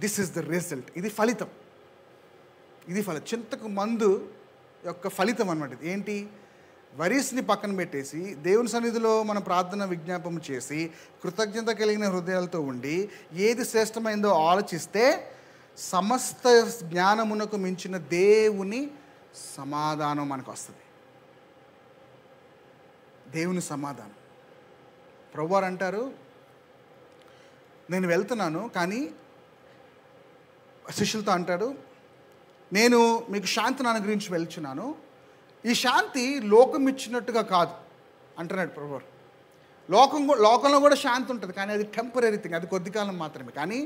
This is the result. ఇది ఫలితం. చింతకు మందు యొక్క ఫలితం అన్నమాట. ఏంటి? వరీస్ని పక్కన పెట్టేసి దేవుని సన్నిధిలో మనం ప్రార్థన విజ్ఞాపం చేసి కృతజ్ఞత కలిగిన హృదయాలతో ఉండి ఏది శ్రేష్టమైందో ఆలోచిస్తే సమస్త జ్ఞానమునకు మించిన దేవుని సమాధానం మనకు వస్తుంది. దేవుని సమాధానం. ప్రభువారు అంటారు, నేను వెళ్తున్నాను, కానీ శిష్యులతో అంటాడు, నేను మీకు శాంతిని అనుగ్రహించి వెళ్తున్నాను, ఈ శాంతి లోకం ఇచ్చినట్టుగా కాదు అంటున్నాడు ప్రభువారు. లోకంలో కూడా శాంతి ఉంటుంది, కానీ అది టెంపరీ థింగ్, అది కొద్ది కాలం మాత్రమే. కానీ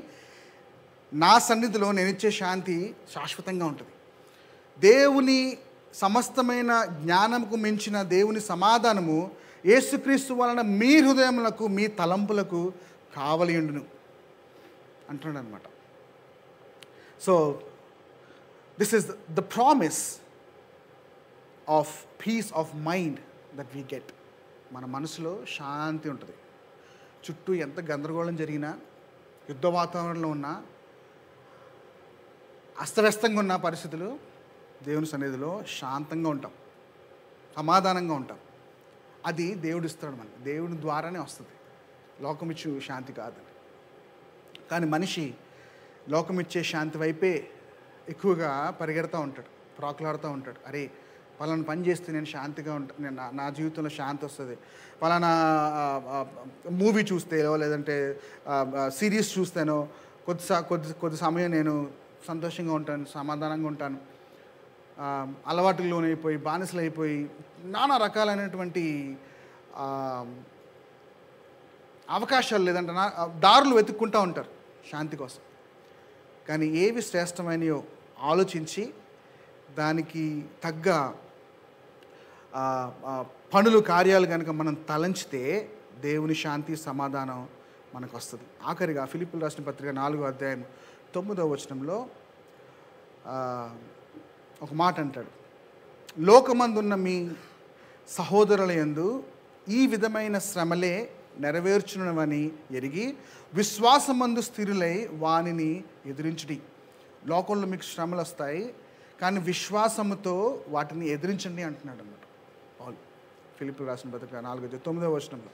నా సన్నిధిలో నేను ఇచ్చే శాంతి శాశ్వతంగా ఉంటుంది. దేవుని సమస్తమైన జ్ఞానముకు మించిన దేవుని సమాధానము యేసుక్రీస్తు వలన మీ హృదయములకు, మీ తలంపులకు కావలి ఉండును అంటున్నాడు అనమాట. So this is the promise of piece of mind that we get. మన మనసులో శాంతి ఉంటుంది. చుట్టూ ఎంత గందరగోళం జరిగినా, యుద్ధ వాతావరణంలో ఉన్నా, అస్తవ్యస్తంగా ఉన్న పరిస్థితులు, దేవుని సన్నిధిలో శాంతంగా ఉంటాం, సమాధానంగా ఉంటాం. అది దేవుడు ఇస్తాడు మనకి. దేవుని ద్వారానే వస్తుంది. లోకం ఇచ్చే శాంతి కాదండి. కానీ మనిషి లోకం ఇచ్చే శాంతి వైపే ఎక్కువగా పరిగెడతా ఉంటాడు, ప్రాకులాడుతూ ఉంటాడు. అరే పలానా పని చేస్తే నేను శాంతిగా ఉంటాను, నా జీవితంలో శాంతి వస్తుంది. పలానా మూవీ చూస్తేనో లేదంటే సిరీస్ చూస్తేనో కొద్ది సమయం నేను సంతోషంగా ఉంటాను, సమాధానంగా ఉంటాను. అలవాటుకు లోనైపోయి, బానిసలు అయిపోయి, నానా రకాలైనటువంటి అవకాశాలు లేదంటే దారులు వెతుక్కుంటూ ఉంటారు శాంతి కోసం. కానీ ఏవి శ్రేష్టమైనయో ఆలోచించి దానికి తగ్గ పనులు, కార్యాలు కనుక మనం తలంచితే దేవుని శాంతి, సమాధానం మనకు వస్తుంది. ఆఖరిగా ఫిలిప్పీయులకు రాసిన పత్రిక 4వ అధ్యాయం 9వ వచనంలో ఒక మాట అంటాడు, లోకమందున్న మీ సహోదరుల యందు ఈ విధమైన శ్రమలే నెరవేర్చునవని ఎరిగి విశ్వాసమందు స్థిరులై వానిని ఎదిరించుడి. లోకంలో మీకు శ్రమలు వస్తాయి, కానీ విశ్వాసముతో వాటిని ఎదిరించండి అంటున్నాడు అన్నమాట పౌలు ఫిలిప్పీయులకు రాసిన పత్రిక 4:9వ వచనంలో.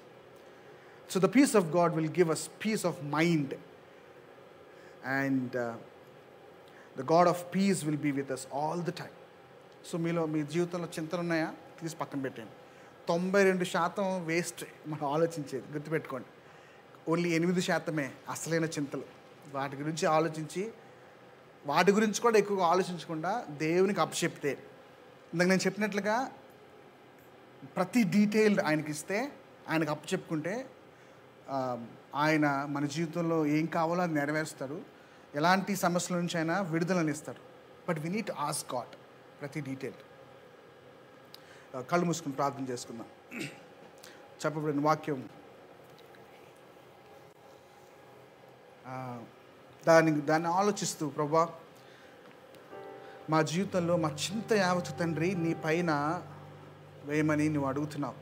So the peace of God will give us peace of mind and the God of peace will be with us all the time. So మీ జీవితంలో చింతలు ఉన్నాయా? తీసి పక్కన పెట్టండి. 92% వేస్ట్ మనం ఆలోచించేది, వాటి గురించి కూడా ఎక్కువగా ఆలోచించకుండా దేవునికి అప్పచెప్తే, ఇందాక నేను చెప్పినట్లుగా ప్రతి డీటెయిల్ ఆయనకి ఇస్తే, ఆయనకు అప్పచెప్పుకుంటే ఆయన మన జీవితంలో ఏం కావాలో అది నెరవేరుస్తాడు. ఎలాంటి సమస్యల నుంచి అయినా విడుదలని ఇస్తాడు. But we need to ask God ప్రతి డీటెయిల్. కళ్ళు మూసుకుని ప్రార్థన చేసుకుందాం. చెప్పబడిన వాక్యం దాన్ని ఆలోచిస్తూ, ప్రభువా మా జీవితంలో మా చింత యావత్తు తండ్రి నీ పైన వేయమని నువ్వు అడుగుతున్నావు.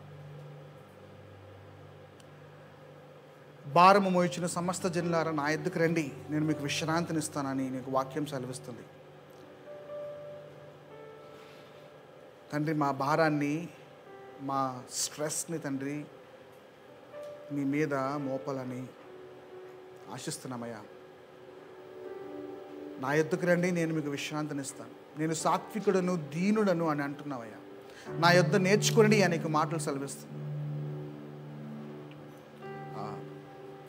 భారము మోయించిన సమస్త జనులారా నా ఎద్దుకు రండి, నేను మీకు విశ్రాంతినిస్తానని నీకు వాక్యం సెలవిస్తుంది. తండ్రి మా భారాన్ని, మా స్ట్రెస్ని తండ్రి నీ మీద మోపాలని ఆశిస్తున్నామయ్యా. నా ఎద్దుకు రండి, నేను మీకు విశ్రాంతినిస్తాను. నేను సాత్వికుడను దీనుడను అని అంటున్నావయ్యా. నా యొద్ద నేర్చుకోండి అనేక మాటలు సెలవిస్తుంది.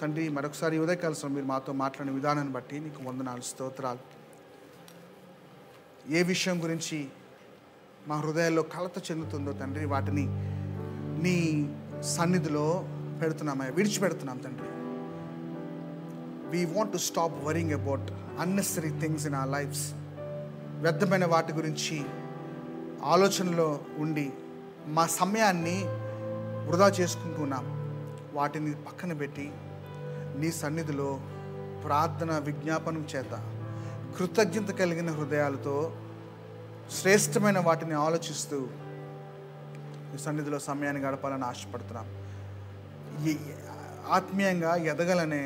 తండ్రి మరొకసారి ఉదయకాలం మీరు మాతో మాట్లాడిన విధానాన్ని బట్టి నీకు వందనాలు, స్తోత్రాలు. ఏ విషయం గురించి మా హృదయాల్లో కలత చెందుతుందో తండ్రి వాటిని నీ సన్నిధిలో పెడుతున్నామయ్యా, విడిచిపెడుతున్నాం తండ్రి. We want to stop worrying about unnecessary things in our lives. వ్యర్థమైన వాటి గురించి ఆలోచనలో ఉండి మా సమయాన్ని వృధా చేసుకుంటున్నాం. వాటిని పక్కన పెట్టి నీ సన్నిధిలో ప్రార్థన విజ్ఞాపనం చేత కృతజ్ఞత కలిగిన హృదయాలతో శ్రేష్టమైన వాటిని ఆలోచిస్తూ నీ సన్నిధిలో సమయాన్ని గడపాలని ఆశపడుతున్నాం. ఆత్మీయంగా ఎదగలనే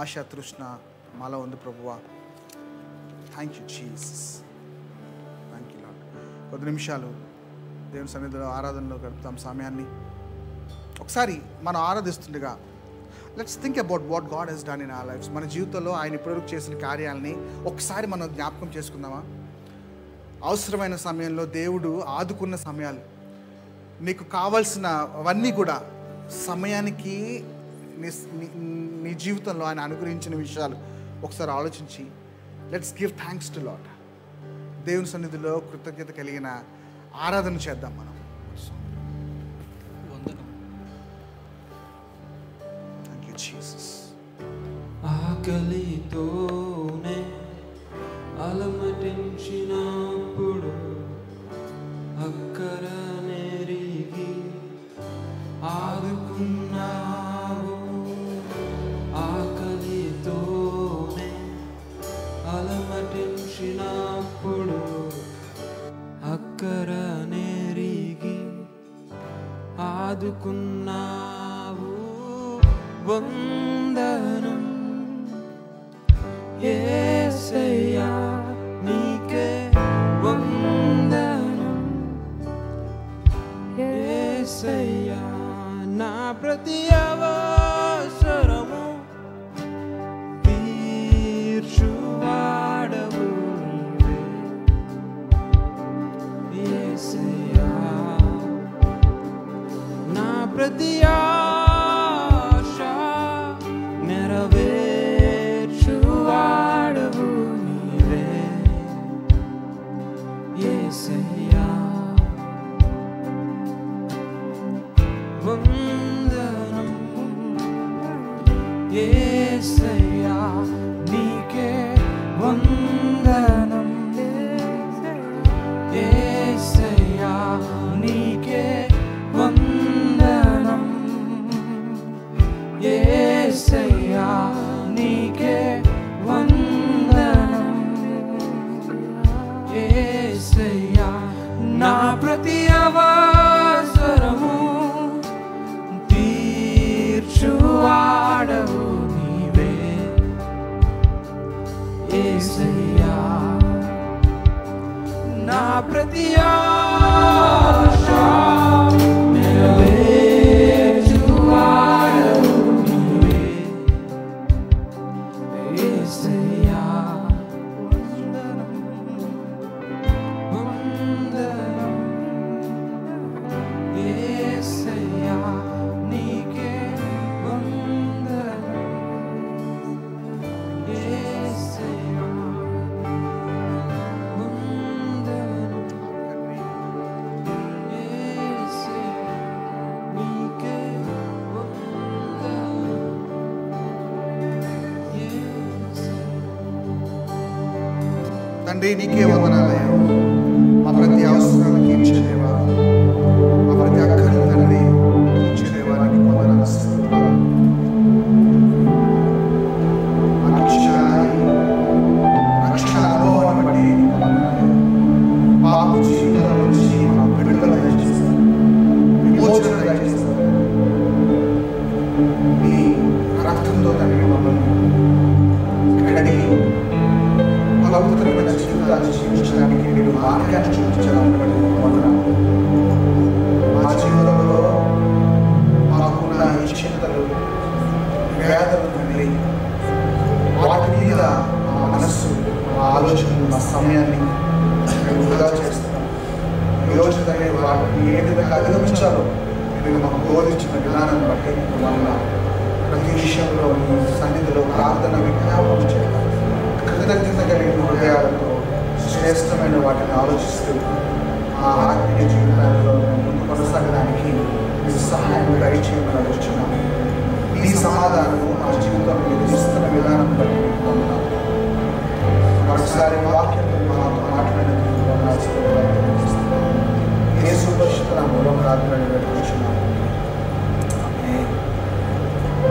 ఆశ, తృష్ణ మాలో ఉంది ప్రభువా. Thank you Jesus, thank you Lord. కొద్ది నిమిషాలు దేవుని సన్నిధిలో ఆరాధనలో గడుపుతాం సమయాన్ని. ఒకసారి మనం ఆరాధిస్తుండగా let's think about what God has done in our lives. మన జీవితంలో ఆయన ఇప్పటివరకు చేసిన కార్యాలని ఒకసారి మనం జ్ఞాపకం చేసుకుందామా? అవసరమైన సమయంలో దేవుడు ఆదుకున్న సమయాలు, నీకు కావాల్సిన అవన్నీ కూడా సమయానికి నీ జీవితంలో ఆయన అనుగ్రహించిన విషయాలు ఒకసారి ఆలోచించి let's give thanks to Lord. దేవుని సన్నిధిలో కృతజ్ఞత కలిగిన ఆరాధన చేద్దాం మనం. Thank you Jesus. ఆకలితోనే అలమటించినప్పుడు అక్కరనెరిగి ఆదుకున్నావు. ఆకలితోనే అలమటించినప్పుడు అక్కరనెరిగి ఆదుకున్నావు. వందనం యేసయ్యా, నీకే వందనం యేసయ్యా. నా ప్రతి అవసరము తీర్చువాడవు నీవే యేసయ్యా. నా ప్రతి ఆశ నెరవేర్చువాడవు నీవే యేసయ్యా. వందనం యేసయ్యా, నీకే వందనం యేసయ్యా, నీకే వందనం యేసయ్యా, నీకే వందనం యేసయ్యా. నా ప్రతి అవసరము తీర్చువాడవు నీవే యేసయ్యా. నా ప్రతి ఆశ నెరవేర్చువాడవు నీవే యేసయ్యా. వందనం యేసయ్యా, నీకే వందనం యేసయ్యా. తండ్రి నీకే వందనాలయ్యా. మా ప్రతి అవసరాన్ని తీర్చేదేవా, మా ప్రతి అక్కని తండ్రి తీర్చేదేవా, నీకు వందనాలు స్తోత్రాలు. మాకు ఇచ్చిన రక్షణ అనుభవాన్ని బట్టి నీకు వందనాలు. పాప జీవితం నుంచి మా బిడ్డలు దయచేస్తారు, విమోచన దయచేస్తారు. మీ రక్తంతో తండ్రి మమ్మల్ని కడిగి పవిత్రమైన జీవితాన్ని జీవించడానికి మీరు మార్గాన్ని చూపించడానికి బట్టి నీకు వందనాలు. మా జీవితంలో మాకున్న ఈ చింతలు, వేదనలు తండ్రి, వాటి మీద మా మనస్సు, మా ఆలోచనలు, మా సమయాన్ని మేము వృధా చేస్తున్నాం. ఈరోజు తండ్రి వాటిని ఏ విధంగా అధిగమించాలో మీరు మాకు బోధించిన విధానాన్ని బట్టి నీకు వందనాలు. ప్రతి విషయంలో మీ సన్నిధిలో ప్రార్థన విజ్ఞాపనం చేయాలి. కృతజ్ఞత కలిగిన హృదయాలతో శ్రేష్టమైన వాటిని ఆలోచిస్తూ మా ఆత్మీయ జీవితాలలో మేము ముందు కొనసాగడానికి మీ సహాయం దయచేయమని అడుగుతున్నాము. మీ సమాధానము మా జీవితంలో